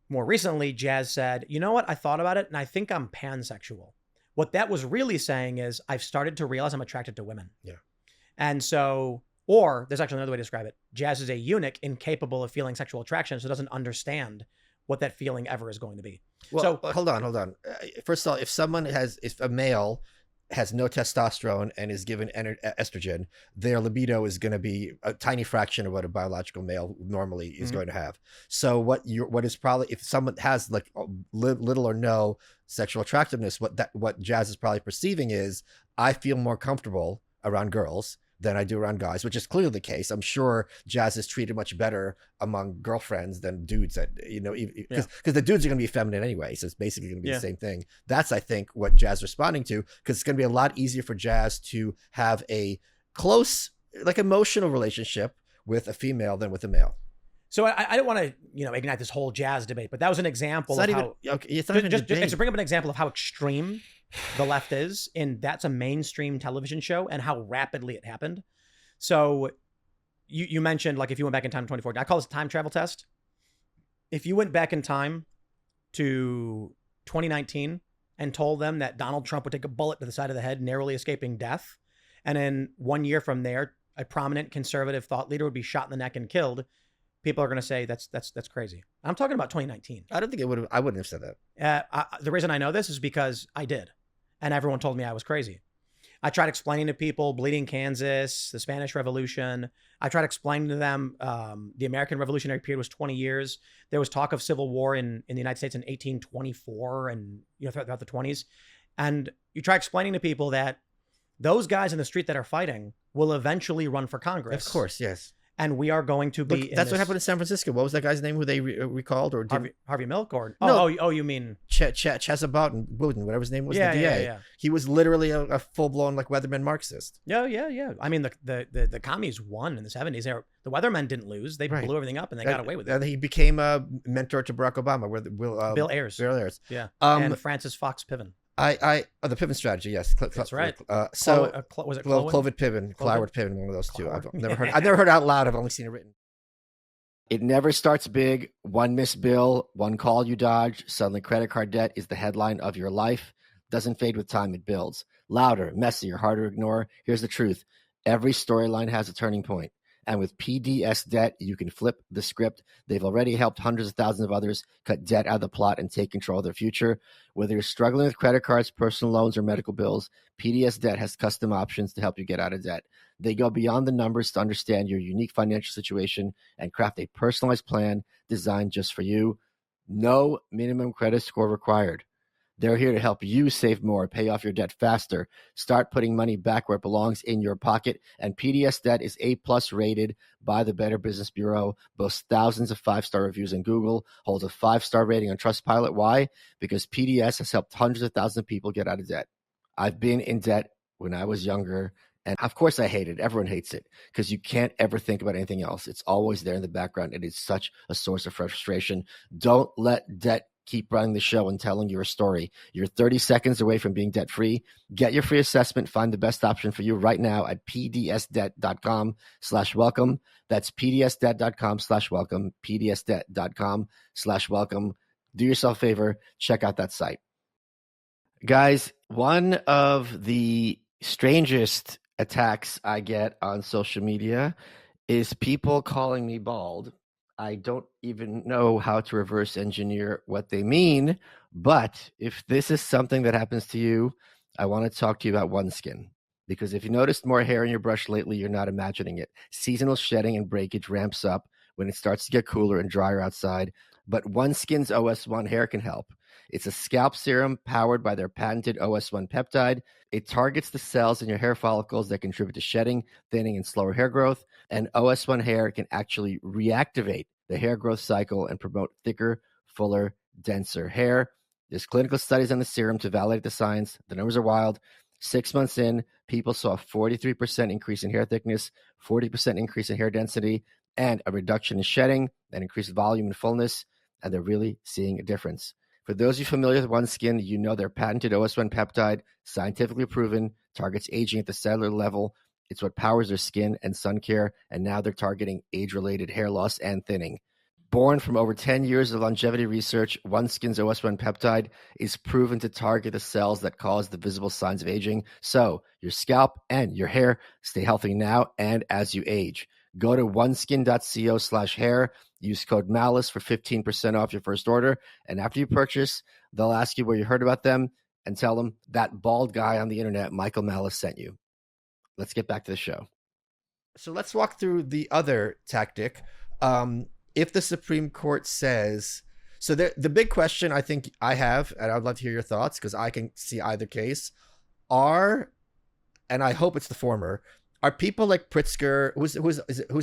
more recently, Jazz said, you know what? I thought about it, and I think I'm pansexual. What that was really saying is I've started to realize I'm attracted to women. Yeah. And so, or there's actually another way to describe it. Jazz is a eunuch incapable of feeling sexual attraction, so doesn't understand what that feeling ever is going to be. Well, so hold on. First of all, if a male has no testosterone and is given estrogen, their libido is going to be a tiny fraction of what a biological male normally is going to have. So what is probably, if someone has like little or no sexual attractiveness, what Jazz is probably perceiving is, I feel more comfortable around girls than I do around guys, which is clearly the case. I'm sure Jazz is treated much better among girlfriends than dudes, that, because the dudes are going to be feminine anyway. So it's basically going to be the same thing. That's, I think, what Jazz is responding to, because it's going to be a lot easier for Jazz to have a close, like, emotional relationship with a female than with a male. So I don't want to, ignite this whole Jazz debate, but that was an example of how... It's to bring up an example of how extreme the left is, and that's a mainstream television show, and how rapidly it happened. So you mentioned, like, if you went back in time to 2014, I call this a time travel test. If you went back in time to 2019 and told them that Donald Trump would take a bullet to the side of the head, narrowly escaping death, and then 1 year from there, a prominent conservative thought leader would be shot in the neck and killed, people are going to say that's crazy. I'm talking about 2019. I don't think I wouldn't have said that. The reason I know this is because I did. And everyone told me I was crazy. I tried explaining to people Bleeding Kansas, the Spanish Revolution. I tried explaining to them the American Revolutionary period was 20 years. There was talk of civil war in the United States in 1824 and throughout the 20s. And you try explaining to people that those guys in the street that are fighting will eventually run for Congress. Of course, yes. And we are going to be. Look, that's what happened in San Francisco. What was that guy's name who they recalled? Or Harvey Milk? Or no. You mean Chazabot Wooden, whatever his name was, the DA. Yeah. He was literally a full-blown, like, Weatherman Marxist. Yeah. I mean, the commies won in the 70s. The Weathermen didn't lose. They blew everything up and they got away with it. And he became a mentor to Barack Obama, Bill Ayers. Yeah. And Francis Fox Piven. The Piven strategy, yes. That's right. So Was it Clowen? Clovid Piven, Clovid? Clyward Piven, one of those two. I've Clyward. never heard. I've never heard it out loud. I've only seen it written. It never starts big. One missed bill, one call you dodge. Suddenly, credit card debt is the headline of your life. Doesn't fade with time; it builds. Louder, messier, harder to ignore. Here's the truth: every storyline has a turning point. And with PDS debt, you can flip the script. They've already helped hundreds of thousands of others cut debt out of the plot and take control of their future. Whether you're struggling with credit cards, personal loans, or medical bills, PDS debt has custom options to help you get out of debt. They go beyond the numbers to understand your unique financial situation and craft a personalized plan designed just for you. No minimum credit score required. They're here to help you save more, pay off your debt faster, start putting money back where it belongs in your pocket. And PDS Debt is A+ rated by the Better Business Bureau, boasts thousands of 5-star reviews on Google, holds a 5-star rating on Trustpilot. Why? Because PDS has helped hundreds of thousands of people get out of debt. I've been in debt when I was younger, and of course I hate it. Everyone hates it because you can't ever think about anything else. It's always there in the background. It is such a source of frustration. Don't let debt keep running the show and telling your story. You're 30 seconds away from being debt-free. Get your free assessment. Find the best option for you right now at pdsdebt.com/welcome. That's pdsdebt.com/welcome, pdsdebt.com/welcome. Do yourself a favor. Check out that site. Guys, one of the strangest attacks I get on social media is people calling me bald. I don't even know how to reverse engineer what they mean, but if this is something that happens to you, I want to talk to you about OneSkin. Because if you noticed more hair in your brush lately, you're not imagining it. Seasonal shedding and breakage ramps up when it starts to get cooler and drier outside, but OneSkin's OS1 hair can help. It's a scalp serum powered by their patented OS1 peptide. It targets the cells in your hair follicles that contribute to shedding, thinning, and slower hair growth. And OS1 hair can actually reactivate the hair growth cycle and promote thicker, fuller, denser hair. There's clinical studies on the serum to validate the science. The numbers are wild. 6 months in, people saw a 43% increase in hair thickness, 40% increase in hair density, and a reduction in shedding, and increased volume and fullness, and they're really seeing a difference. For those of you familiar with OneSkin, you know their patented OS1 peptide, scientifically proven, targets aging at the cellular level. It's what powers their skin and sun care, and now they're targeting age-related hair loss and thinning. Born from over 10 years of longevity research, OneSkin's OS1 peptide is proven to target the cells that cause the visible signs of aging, so your scalp and your hair stay healthy now and as you age. Go to oneskin.co/hair. Use code Malice for 15% off your first order. And after you purchase, they'll ask you where you heard about them and tell them that bald guy on the internet, Michael Malice, sent you. Let's get back to the show. So let's walk through the other tactic. If the Supreme Court says, so the big question I think I have, and I'd love to hear your thoughts because I can see either case, and I hope it's the former, are people like Pritzker, who's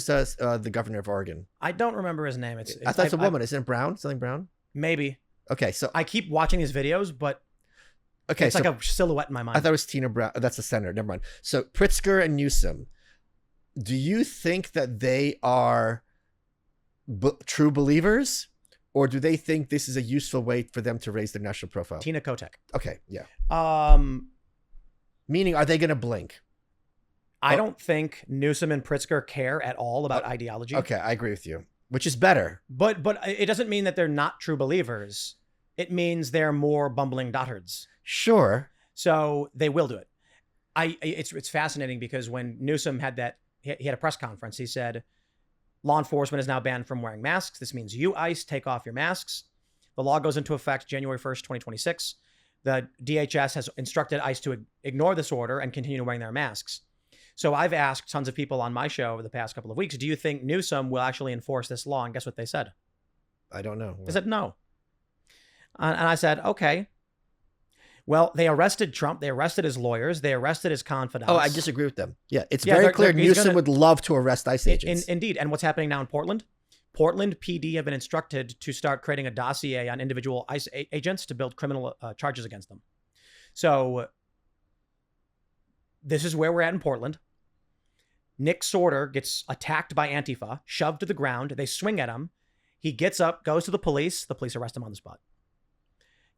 the governor of Oregon? I don't remember his name. I thought it's a woman. Isn't it Brown? Something Brown? Maybe. Okay, so I keep watching his videos, but it's like a silhouette in my mind. I thought it was Tina Brown. That's the senator. Never mind. So Pritzker and Newsom, do you think that they are true believers, or do they think this is a useful way for them to raise their national profile? Tina Kotek. Okay, yeah. Meaning, are they going to blink? I don't think Newsom and Pritzker care at all about ideology. Okay, I agree with you, which is better. But it doesn't mean that they're not true believers. It means they're more bumbling dotards. Sure. So they will do it. It's fascinating because when Newsom had he had a press conference, he said, law enforcement is now banned from wearing masks. This means you, ICE, take off your masks. The law goes into effect January 1st, 2026. The DHS has instructed ICE to ignore this order and continue wearing their masks. So I've asked tons of people on my show over the past couple of weeks, do you think Newsom will actually enforce this law? And guess what they said? I don't know. They said no. And I said, okay. Well, they arrested Trump. They arrested his lawyers. They arrested his confidants. Oh, I disagree with them. Yeah, it's very clear Newsom would love to arrest ICE agents. Indeed. And what's happening now in Portland? Portland PD have been instructed to start creating a dossier on individual ICE agents to build criminal charges against them. So this is where we're at in Portland. Nick Sorter gets attacked by Antifa, shoved to the ground. They swing at him. He gets up, goes to the police. The police arrest him on the spot.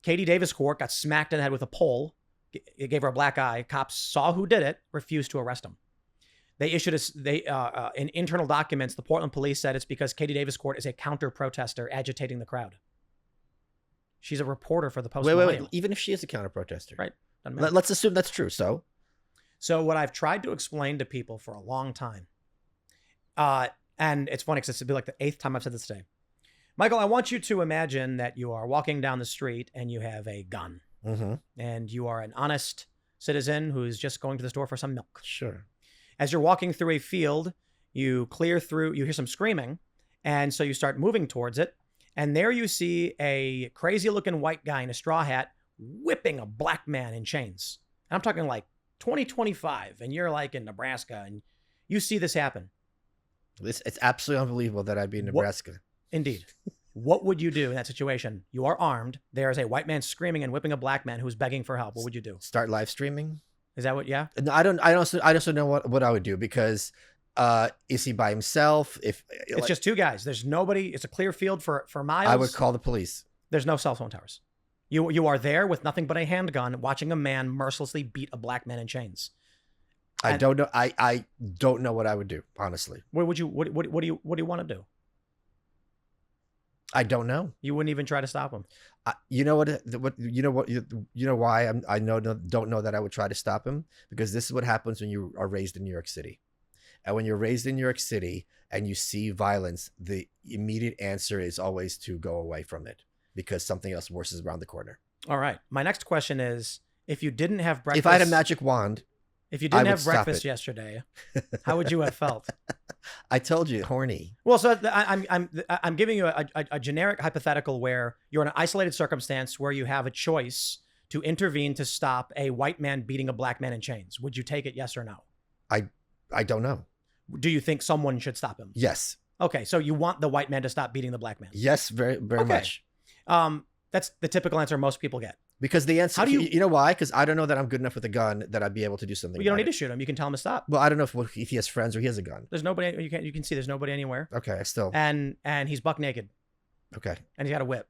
Katie Davis Court got smacked in the head with a pole. It gave her a black eye. Cops saw who did it, refused to arrest him. They issued in internal documents, the Portland police said it's because Katie Davis Court is a counter-protester agitating the crowd. She's a reporter for the Post. Wait. Even if she is a counter-protester. Right. Let's assume that's true. So what I've tried to explain to people for a long time, and it's funny because it'll be like the 8th time I've said this today. Michael, I want you to imagine that you are walking down the street and you have a gun. Mm-hmm. And you are an honest citizen who's just going to the store for some milk. Sure. As you're walking through a field, you hear some screaming, and so you start moving towards it, and there you see a crazy-looking white guy in a straw hat whipping a black man in chains. And I'm talking like 2025, and you're like in Nebraska, and you see this happen. It's absolutely unbelievable that I'd be in Nebraska. Indeed. What would you do in that situation? You are armed. There is a white man screaming and whipping a black man who's begging for help. What would you do? Start live streaming? Is that what? Yeah. No, I also know what I would do, because is he by himself? If it's just two guys, there's nobody. It's a clear field for miles. I would call the police. There's no cell phone towers. You are there with nothing but a handgun, watching a man mercilessly beat a black man in chains. I don't know. I don't know what I would do, honestly. What would you? What do you want to do? I don't know. You wouldn't even try to stop him. You know why don't know that I would try to stop him? Because this is what happens when you are raised in New York City. And when you're raised in New York City and you see violence, the immediate answer is always to go away from it, because something else worse is around the corner. All right. My next question is, if you didn't have breakfast, if I had a magic wand, if you didn't have breakfast yesterday, how would you have felt? I told you, horny. Well, so I'm giving you a generic hypothetical where you're in an isolated circumstance where you have a choice to intervene to stop a white man beating a black man in chains. Would you take it? Yes or no? I don't know. Do you think someone should stop him? Yes. Okay, so you want the white man to stop beating the black man? Yes, very much. That's the typical answer most people get. Because the answer, how do you know why? Because I don't know that I'm good enough with a gun that I'd be able to do something. Well, you don't need to shoot him. You can tell him to stop. Well, I don't know if he has friends or he has a gun. There's nobody. You can see there's nobody anywhere. Okay, still. And he's buck naked. Okay. And he's got a whip,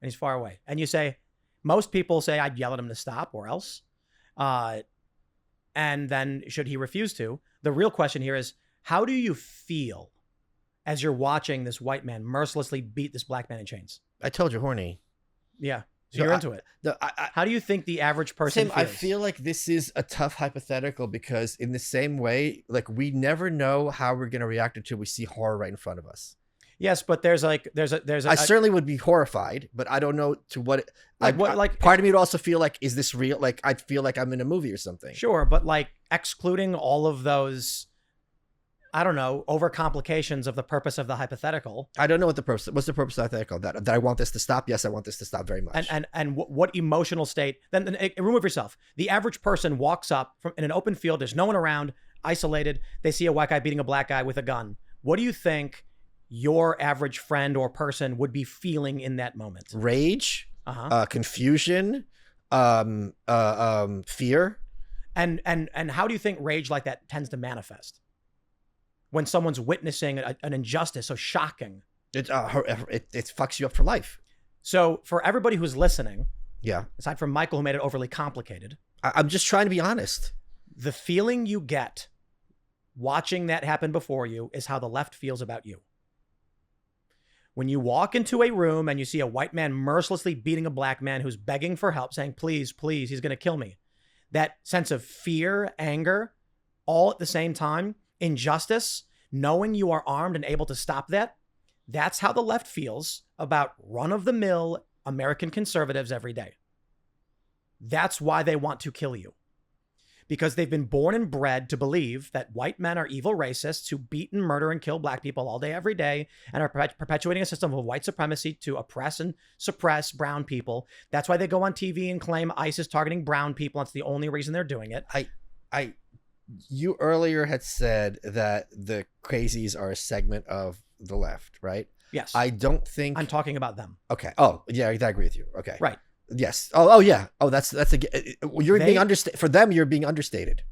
and he's far away. And you say, most people say I'd yell at him to stop or else. And then should he refuse to? The real question here is, how do you feel as you're watching this white man mercilessly beat this black man in chains? I told you, horny. Yeah. So you're into it. How do you think the average person feels? I feel like this is a tough hypothetical, because in the same way, like, we never know how we're going to react until we see horror right in front of us. Yes, but there's a. I certainly would be horrified, but I don't know to what. Part of me would also feel like, is this real? Like, I'd feel like I'm in a movie or something. Sure, but like excluding all of those, I don't know, overcomplications of the purpose of the hypothetical. I don't know what the purpose. What's the purpose of the hypothetical? That I want this to stop. Yes, I want this to stop very much. And what emotional state? Then remove yourself. The average person walks up in an open field. There's no one around. Isolated. They see a white guy beating a black guy with a gun. What do you think your average friend or person would be feeling in that moment? Rage, confusion, fear. And how do you think rage like that tends to manifest? When someone's witnessing an injustice so shocking. It fucks you up for life. So for everybody who's listening, yeah, aside from Michael, who made it overly complicated, I'm just trying to be honest. The feeling you get watching that happen before you is how the left feels about you. When you walk into a room and you see a white man mercilessly beating a black man who's begging for help, saying, please, please, he's going to kill me. That sense of fear, anger, all at the same time, injustice, knowing you are armed and able to stop that, that's how the left feels about run-of-the-mill American conservatives every day. That's why they want to kill you. Because they've been born and bred to believe that white men are evil racists who beat and murder and kill black people all day, every day, and are perpetuating a system of white supremacy to oppress and suppress brown people. That's why they go on TV and claim ICE is targeting brown people. That's the only reason they're doing it. You earlier had said that the crazies are a segment of the left, right? Yes. I don't think I'm talking about them. Okay. Oh, yeah, I agree with you. Okay. Right. Yes. Oh, yeah. Oh, that's being understated. For them, you're being understated.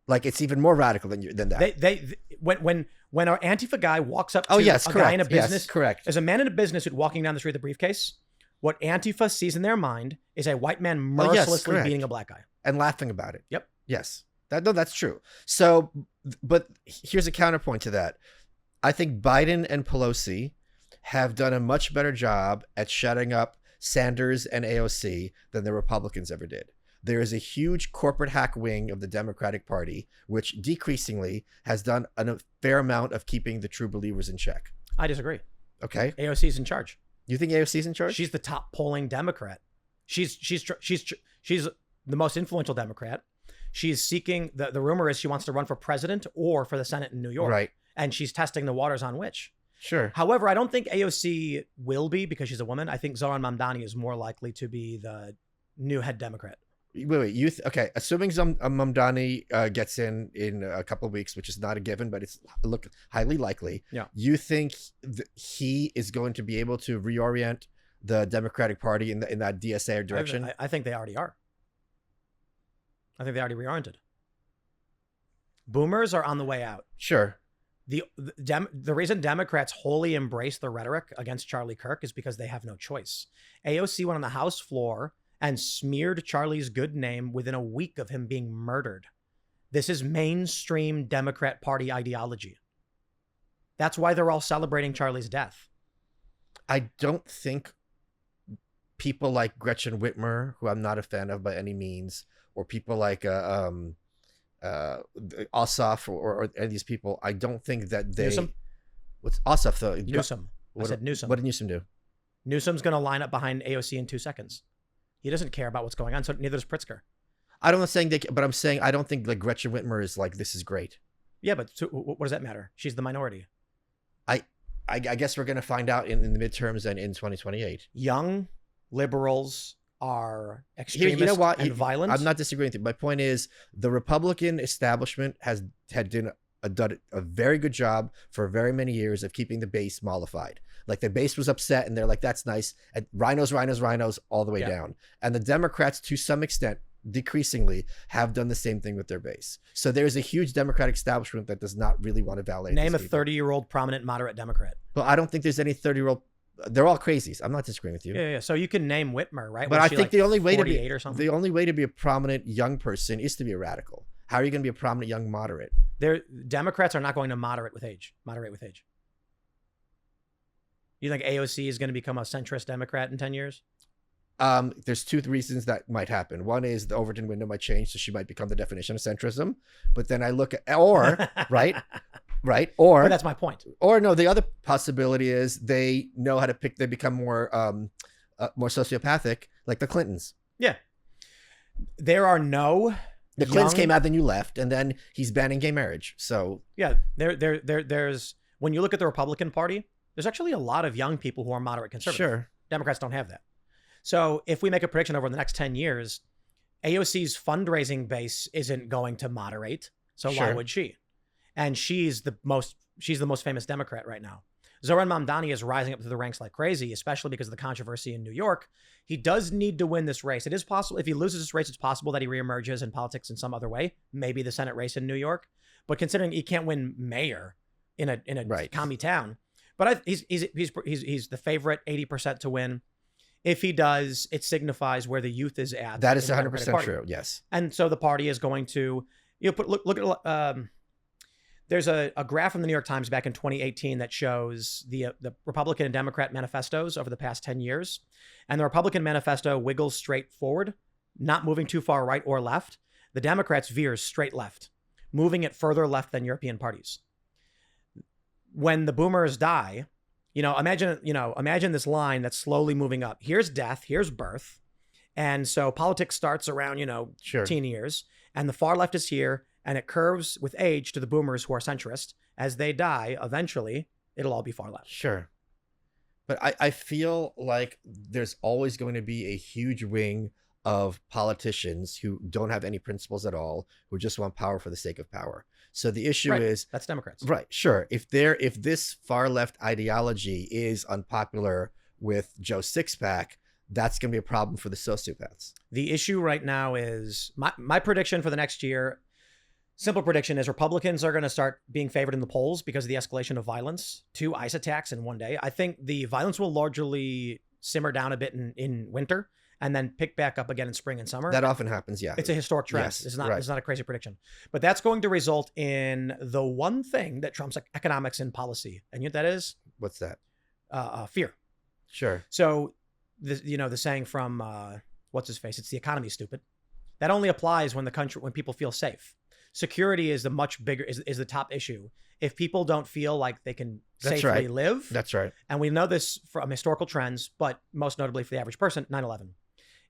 Like, it's even more radical than that. When our Antifa guy walks up to a guy in a business, yes, correct. There's a man in a business who's walking down the street with a briefcase. What Antifa sees in their mind is a white man Oh, yes, mercilessly correct. beating a black guy. And laughing about it. Yep. Yes. That's true. So, but here's a counterpoint to that. I think Biden and Pelosi have done a much better job at shutting up Sanders and AOC than the Republicans ever did. There is a huge corporate hack wing of the Democratic Party, which decreasingly has done a fair amount of keeping the true believers in check. I disagree. Okay. AOC's in charge. You think AOC's in charge? She's the top polling Democrat. She's the most influential Democrat. She's seeking the rumor is she wants to run for president or for the Senate in New York. Right. And she's testing the waters on which. Sure. However, I don't think AOC will be because she's a woman. I think Zohran Mamdani is more likely to be the new head Democrat. Wait. Okay. Assuming Mamdani gets in a couple of weeks, which is not a given, but it's highly likely. Yeah. You think he is going to be able to reorient the Democratic Party in that DSA direction? I think they already are. I think they already reoriented. Boomers are on the way out. Sure. The reason Democrats wholly embrace the rhetoric against Charlie Kirk is because they have no choice. AOC went on the House floor and smeared Charlie's good name within a week of him being murdered. This is mainstream Democrat Party ideology. That's why they're all celebrating Charlie's death. I don't think people like Gretchen Whitmer, who I'm not a fan of by any means, or people like Ossoff or any of these people, I don't think that they... Newsom? What's Ossoff though? Newsom. I said Newsom. What did Newsom do? Newsom's going to line up behind AOC in 2 seconds. He doesn't care about what's going on, so neither does Pritzker. I'm saying but I'm saying I don't think like Gretchen Whitmer is like, this is great. Yeah, but so what does that matter? She's the minority. I guess we're going to find out in the midterms and in 2028. Young liberals are extremists and violent. I'm not disagreeing with you. My point is the Republican establishment had done a very good job for very many years of keeping the base mollified. Like the base was upset and they're like, that's nice. And rhinos all the way down. And the Democrats, to some extent, decreasingly, have done the same thing with their base. So there's a huge Democratic establishment that does not really want to validate. Name a 30-year-old prominent moderate Democrat. Well, I don't think there's any 30-year-old. They're all crazies. I'm not disagreeing with you. Yeah. So you can name Whitmer, right? But I think the only way to be the only way to be a prominent young person is to be a radical. How are you going to be a prominent young moderate? Democrats are not going to moderate with age. You think AOC is going to become a centrist Democrat in 10 years? There's two reasons that might happen. One is the Overton window might change, so she might become the definition of centrism. But then I look at, right? Or but that's my point. Or no, the other possibility is they know how to pick. They become more sociopathic, like the Clintons. Yeah, there are no. The Clintons came out, then you left, and then he's banning gay marriage. So yeah, there's when you look at the Republican Party, there's actually a lot of young people who are moderate conservative. Sure, Democrats don't have that. So if we make a prediction over the next 10 years, AOC's fundraising base isn't going to moderate. So why would she? And she's the most famous Democrat right now. Zohran Mamdani is rising up through the ranks like crazy, especially because of the controversy in New York. He does need to win this race. It is possible if he loses this race, it's possible that he reemerges in politics in some other way, maybe the Senate race in New York. But considering he can't win mayor in a commie town, but he's the favorite, 80% to win. If he does, it signifies where the youth is at. That is 100% true. Yes. And so the party is going to, look at, there's a graph from the New York Times back in 2018 that shows the Republican and Democrat manifestos over the past 10 years. And the Republican manifesto wiggles straight forward, not moving too far right or left. The Democrats veers straight left, moving it further left than European parties. When the boomers die, imagine this line that's slowly moving up. Here's death, here's birth. And so politics starts around, teen years, and the far left is here, and it curves with age to the boomers who are centrist. As they die, eventually, it'll all be far left. Sure. But I feel like there's always going to be a huge wing of politicians who don't have any principles at all, who just want power for the sake of power. So the issue is that's Democrats. Right. Sure. If this far left ideology is unpopular with Joe Sixpack, that's going to be a problem for the sociopaths. The issue right now is my prediction for the next year. Simple prediction is Republicans are going to start being favored in the polls because of the escalation of violence, 2 ICE attacks in one day. I think the violence will largely simmer down a bit in winter and then pick back up again in spring and summer. That often happens, yeah. It's a historic trend. Yes, It's not. right. It's not a crazy prediction, but that's going to result in the one thing that trumps economics and policy, and you know what that is? What's that? Fear. Sure. So, the saying from what's his face? It's the economy, stupid. That only applies when people feel safe. Security is the much bigger is the top issue. If people don't feel like they can That's safely right. live, That's right. and we know this from historical trends, but most notably for the average person, 9/11.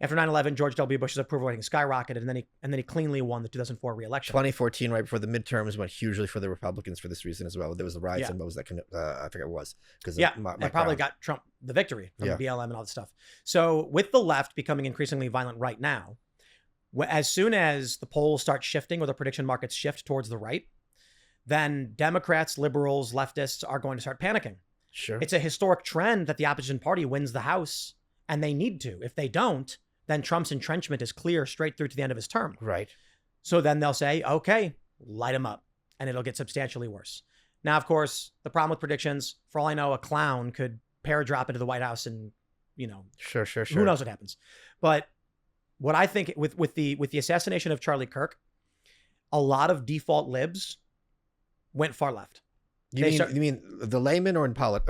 After 9/11, George W. Bush's approval rating skyrocketed, and then he cleanly won the 2004 re-election. 2014, right before the midterms, went hugely for the Republicans for this reason as well. There was the riots, Yeah. and what was that? I forget what it was. Yeah, it probably got Trump the victory from the BLM and all that stuff. So with the left becoming increasingly violent right now, as soon as the polls start shifting or the prediction markets shift towards the right, then Democrats, liberals, leftists are going to start panicking. Sure. It's a historic trend that the opposition party wins the House, and they need to. If they don't, then Trump's entrenchment is clear straight through to the end of his term. Right. So then they'll say, okay, light him up, and it'll get substantially worse. Now, of course, the problem with predictions, for all I know, a clown could paradrop into the White House and, Sure. who knows what happens. But what I think with the assassination of Charlie Kirk, a lot of default libs went far left. You mean the layman or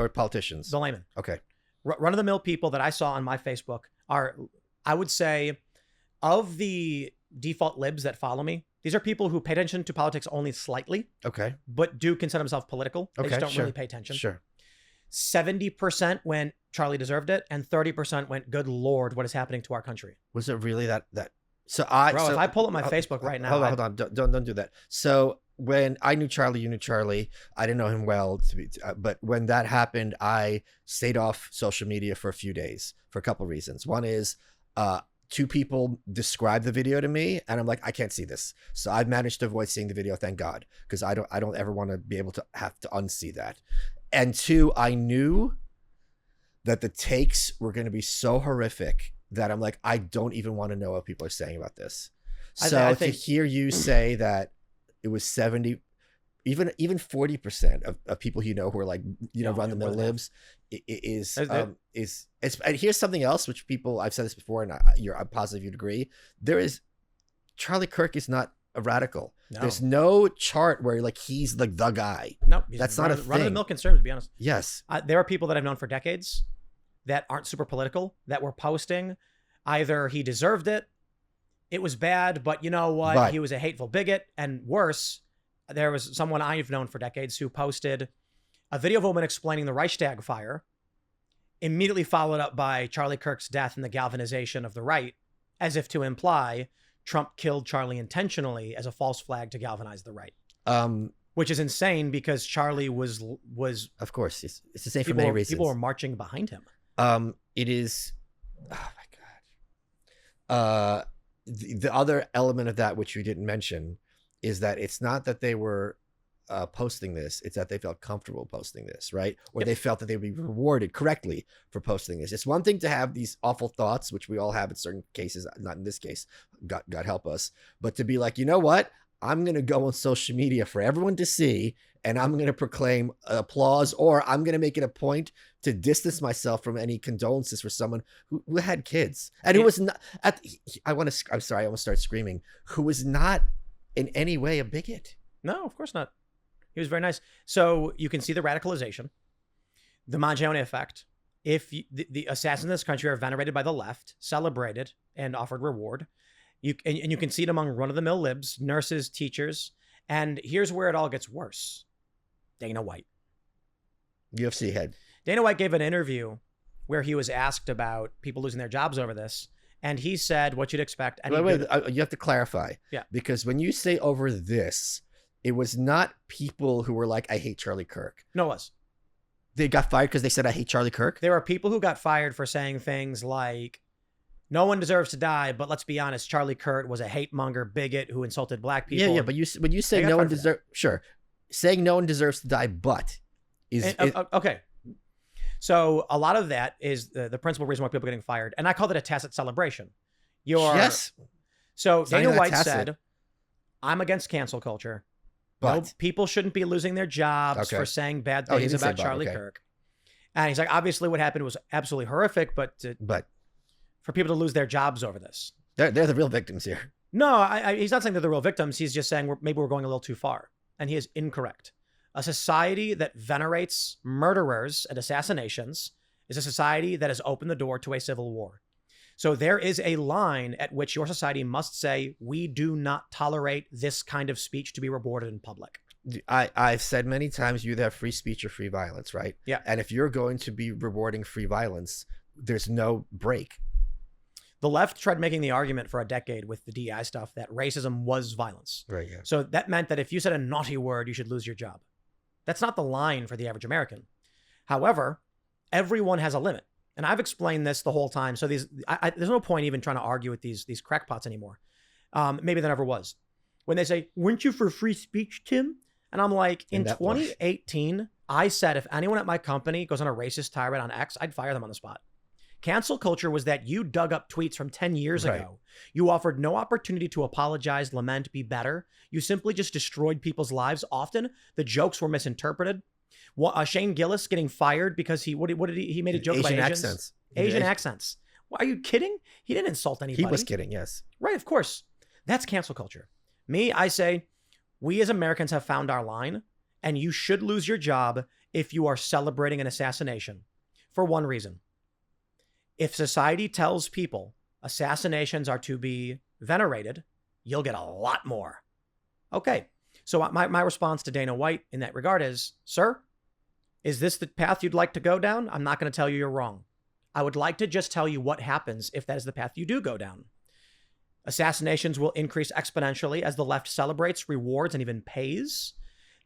politicians? The layman. Okay. Run-of-the-mill people that I saw on my Facebook are, I would say, of the default libs that follow me, these are people who pay attention to politics only slightly, Okay. but do consider themselves political. They just Okay, don't sure. really pay attention. Sure. 70% went Charlie deserved it, and 30% went, good Lord, what is happening to our country? Was it really that? So If I pull up my Facebook right now, hold on, don't do that. So when I knew Charlie, you knew Charlie. I didn't know him well, but when that happened, I stayed off social media for a few days for a couple reasons. One is, two people described the video to me, and I'm like, I can't see this. So I've managed to avoid seeing the video, thank God, because I don't ever want to be able to have to unsee that. And two, I knew that the takes were going to be so horrific that I'm like, I don't even want to know what people are saying about this. So I think to hear you say that it was 70, even 40% of people who are like, run the mill libs is and here's something else which people, I've said this before, and I'm positive you'd agree. Charlie Kirk is not a radical. No. There's no chart where like he's like the guy. No, that's not a thing. Run-of-the-mill conservative, to be honest. Yes. There are people that I've known for decades that aren't super political that were posting either he deserved it, it was bad, but you know what? He was a hateful bigot, and worse, there was someone I've known for decades who posted a video of a woman explaining the Reichstag fire, immediately followed up by Charlie Kirk's death and the galvanization of the right, as if to imply Trump killed Charlie intentionally as a false flag to galvanize the right. Which is insane because Charlie was of course, it's the same for many reasons. People were marching behind him. It is, oh my God. The other element of that, which you didn't mention, is that it's not that they were posting this, it's that they felt comfortable posting this, right? Or they felt that they would be rewarded correctly for posting this. It's one thing to have these awful thoughts, which we all have in certain cases, not in this case, God help us, but to be like, you know what? I'm going to go on social media for everyone to see, and I'm going to proclaim applause, or I'm going to make it a point to distance myself from any condolences for someone who had kids and who was not I'm sorry, I almost start screaming, who was not in any way a bigot. No, of course not. He was very nice. So you can see the radicalization, the Mangione effect. If the assassins in this country are venerated by the left, celebrated, and offered reward, you can see it among run-of-the-mill libs, nurses, teachers, and here's where it all gets worse. Dana White. UFC head. Dana White gave an interview where he was asked about people losing their jobs over this, and he said what you'd expect. And wait, you have to clarify. Yeah. Because when you say over this, it was not people who were like, I hate Charlie Kirk. No, it was. They got fired because they said, I hate Charlie Kirk? There are people who got fired for saying things like, no one deserves to die, but let's be honest, Charlie Kirk was a hate monger, bigot who insulted black people. Yeah, but when you say no one deserves, sure. Saying no one deserves to die, but okay. So a lot of that is the principal reason why people are getting fired. And I call that a tacit celebration. Yes. So Dana White said, I'm against cancel culture. But no, people shouldn't be losing their jobs for saying bad things about Charlie Kirk. And he's like, obviously what happened was absolutely horrific, but for people to lose their jobs over this. They're the real victims here. No, he's not saying they're the real victims. He's just saying maybe we're going a little too far. And he is incorrect. A society that venerates murderers and assassinations is a society that has opened the door to a civil war. So there is a line at which your society must say, we do not tolerate this kind of speech to be rewarded in public. I've said many times, you either have free speech or free violence, right? Yeah. And if you're going to be rewarding free violence, there's no break. The left tried making the argument for a decade with the DEI stuff that racism was violence. Right. Yeah. So that meant that if you said a naughty word, you should lose your job. That's not the line for the average American. However, everyone has a limit. And I've explained this the whole time. So there's no point even trying to argue with these crackpots anymore. Maybe there never was. When they say, weren't you for free speech, Tim? And I'm like, in 2018, I said, if anyone at my company goes on a racist tirade on X, I'd fire them on the spot. Cancel culture was that you dug up tweets from 10 years ago. You offered no opportunity to apologize, lament, be better. You simply just destroyed people's lives. Often the jokes were misinterpreted. Shane Gillis getting fired because he made a joke about Asians. Asian accents. Well, are you kidding? He didn't insult anybody. He was kidding, yes. Right, of course. That's cancel culture. Me, I say, we as Americans have found our line, and you should lose your job if you are celebrating an assassination. For one reason. If society tells people assassinations are to be venerated, you'll get a lot more. Okay, so my response to Dana White in that regard is, sir, is this the path you'd like to go down? I'm not going to tell you you're wrong. I would like to just tell you what happens if that is the path you do go down. Assassinations will increase exponentially as the left celebrates, rewards, and even pays.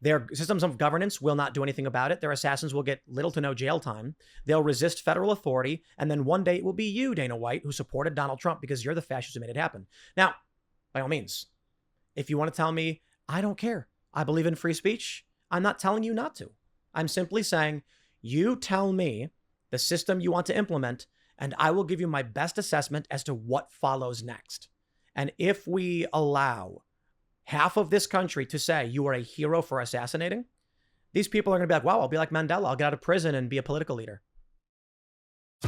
Their systems of governance will not do anything about it. Their assassins will get little to no jail time. They'll resist federal authority. And then one day it will be you, Dana White, who supported Donald Trump because you're the fascist who made it happen. Now, by all means, if you want to tell me, I don't care, I believe in free speech, I'm not telling you not to. I'm simply saying, you tell me the system you want to implement, and I will give you my best assessment as to what follows next. And if we allow half of this country to say you are a hero for assassinating, these people are going to be like, wow, I'll be like Mandela. I'll get out of prison and be a political leader.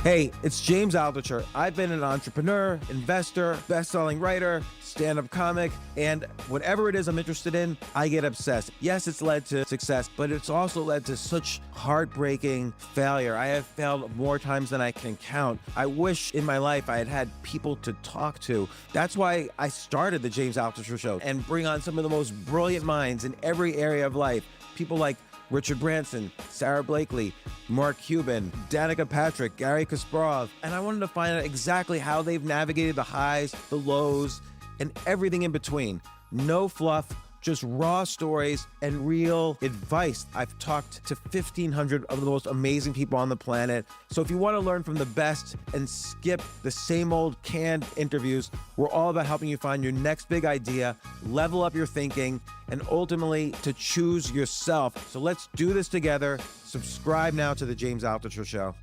Hey, it's James Altucher. I've been an entrepreneur, investor, best-selling writer, stand-up comic, and whatever it is I'm interested in, I get obsessed. Yes, it's led to success, but it's also led to such heartbreaking failure. I have failed more times than I can count. I wish in my life I had had people to talk to. That's why I started the James Altucher Show and bring on some of the most brilliant minds in every area of life. People like Richard Branson, Sarah Blakely, Mark Cuban, Danica Patrick, Gary Kasparov, and I wanted to find out exactly how they've navigated the highs, the lows, and everything in between. No fluff, just raw stories and real advice. I've talked to 1,500 of the most amazing people on the planet. So if you want to learn from the best and skip the same old canned interviews, we're all about helping you find your next big idea, level up your thinking, and ultimately to choose yourself. So let's do this together. Subscribe now to The James Altucher Show.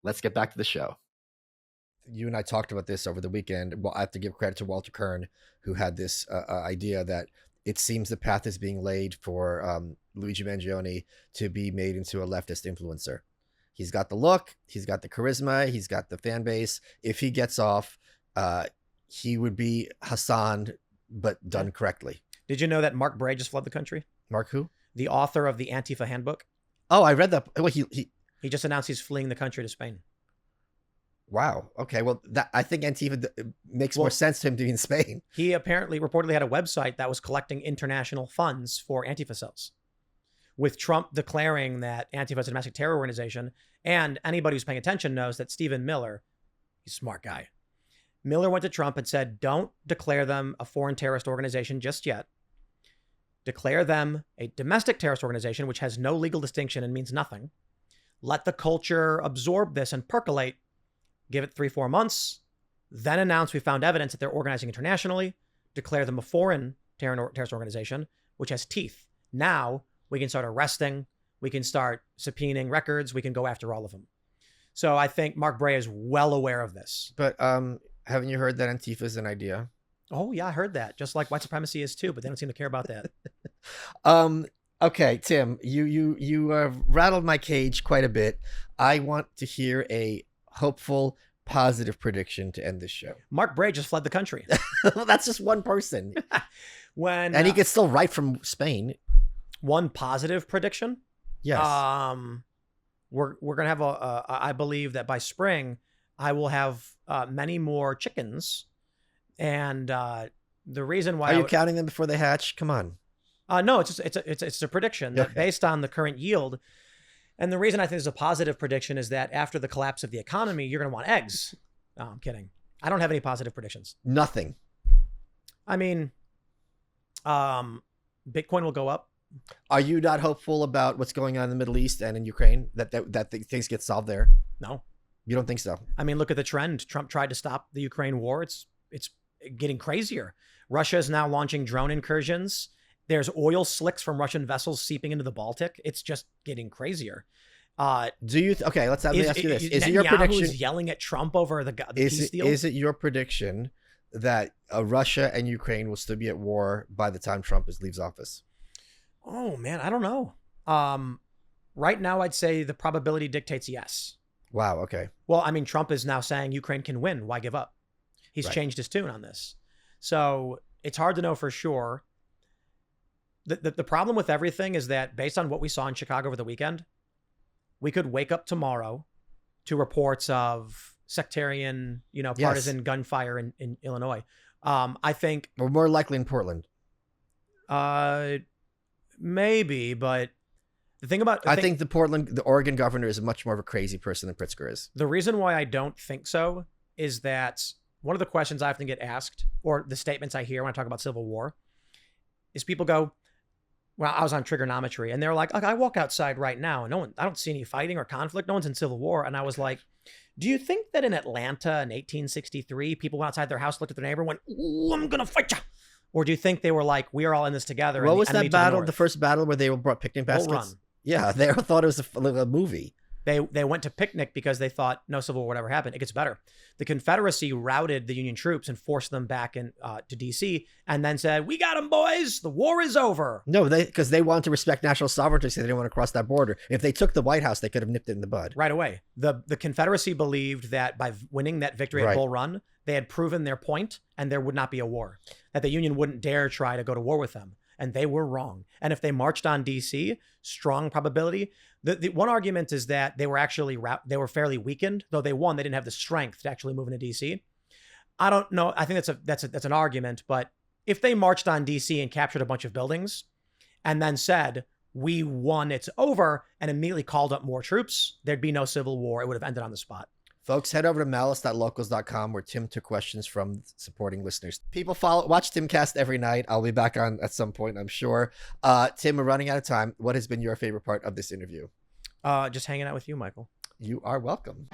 Let's get back to the show. You and I talked about this over the weekend. Well, I have to give credit to Walter Kern, who had this idea that it seems the path is being laid for Luigi Mangione to be made into a leftist influencer. He's got the look, he's got the charisma, he's got the fan base. If he gets off, he would be Hassan, but done correctly. Did you know that Mark Bray just fled the country? Mark who? The author of the Antifa Handbook. Oh, I read that. Well, he just announced he's fleeing the country to Spain. Wow. Okay. Well, I think Antifa makes more sense to him to be in Spain. He reportedly had a website that was collecting international funds for Antifa cells. With Trump declaring that Antifa is a domestic terror organization, and anybody who's paying attention knows that Stephen Miller, he's a smart guy. Miller went to Trump and said, don't declare them a foreign terrorist organization just yet. Declare them a domestic terrorist organization, which has no legal distinction and means nothing. Let the culture absorb this and percolate. Give it 3-4 months, then announce we found evidence that they're organizing internationally, declare them a foreign terrorist organization, which has teeth. Now we can start arresting, we can start subpoenaing records, we can go after all of them. So I think Mark Bray is well aware of this. But haven't you heard that Antifa is an idea? Oh yeah, I heard that. Just like white supremacy is too, but they don't seem to care about that. Okay, Tim, you rattled my cage quite a bit. I want to hear a hopeful, positive prediction to end this show. Mark Bray just fled the country. That's just one person, When and he can still write from Spain. one positive prediction. Yes. We're gonna have I believe that by spring I will have many more chickens, and the reason why Are you counting them before they hatch? Come on. no, it's a prediction that Okay. based on the current yield, and the reason I think it's a positive prediction is that after the collapse of the economy, you're gonna want eggs. No, I'm kidding. I don't have any positive predictions. Nothing. I mean, Bitcoin will go up. Are you not hopeful about what's going on in the Middle East and in Ukraine? That things get solved there? No, You don't think so? I mean, look at the trend. Trump tried to stop the Ukraine war. It's getting crazier. Russia is now launching drone incursions. There's oil slicks from Russian vessels seeping into the Baltic. It's just getting crazier. Do you? Okay, let me ask you this: Is it your prediction? Netanyahu's yelling at Trump over the peace deal? Is it your prediction that Russia and Ukraine will still be at war by the time Trump leaves office? Oh man, I don't know. Right now, I'd say the probability dictates yes. Wow. Okay. Well, I mean, Trump is now saying Ukraine can win. Why give up? He's Right. changed his tune on this. So it's hard to know for sure. The problem with everything is that based on what we saw in Chicago over the weekend, we could wake up tomorrow to reports of sectarian, Yes. partisan gunfire in Illinois. I think Or more likely in Portland. maybe, but the thing about I think the Oregon governor is much more of a crazy person than Pritzker is. the reason why I don't think so is that one of the questions I often get asked, or the statements I hear when I talk about civil war, is people go, well, I was on trigonometry, and they're like, I walk outside right now, and I don't see any fighting or conflict. No one's in civil war. And I was like, do you think that in Atlanta in 1863, people went outside their house, looked at their neighbor, and went, ooh, I'm going to fight you? Or do you think they were like, we are all in this together? What and was the enemy that to the battle? north? The first battle where they brought picnic Bull baskets? Run. Yeah, they thought it was a movie. They went to picnic because they thought no civil war would ever happen. It gets better. The Confederacy routed the Union troops and forced them back to D.C. and then said, we got them, boys. The war is over. No, because they wanted to respect national sovereignty, so they didn't want to cross that border. If they took the White House, they could have nipped it in the bud. Right away. The Confederacy believed that by winning that victory at Right. Bull Run, they had proven their point and there would not be a war, that the Union wouldn't dare try to go to war with them. And they were wrong. And if they marched on D.C., strong probability. The one argument is that they were fairly weakened, though they won. They didn't have the strength to actually move into D.C. I don't know. I think that's an argument. But if they marched on D.C. and captured a bunch of buildings, and then said, "We won, it's over," and immediately called up more troops, there'd be no civil war. It would have ended on the spot. Folks, head over to malice.locals.com where Tim took questions from supporting listeners. People watch Timcast every night. I'll be back on at some point, I'm sure. Tim, we're running out of time. What has been your favorite part of this interview? Just hanging out with you, Michael. You are welcome.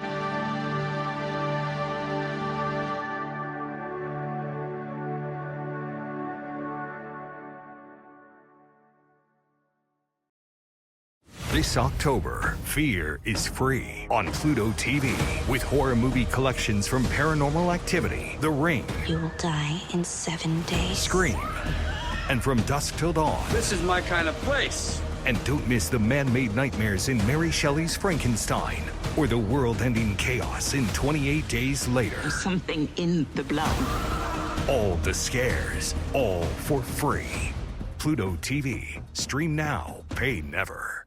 This October, Fear is free on Pluto TV with horror movie collections from Paranormal Activity, The Ring, You will die in 7 days. Scream, and From Dusk Till Dawn. This is my kind of place. And don't miss the man-made nightmares in Mary Shelley's Frankenstein or the world-ending chaos in 28 Days Later. Something in the blood. All the scares, all for free. Pluto TV. Stream now, pay never.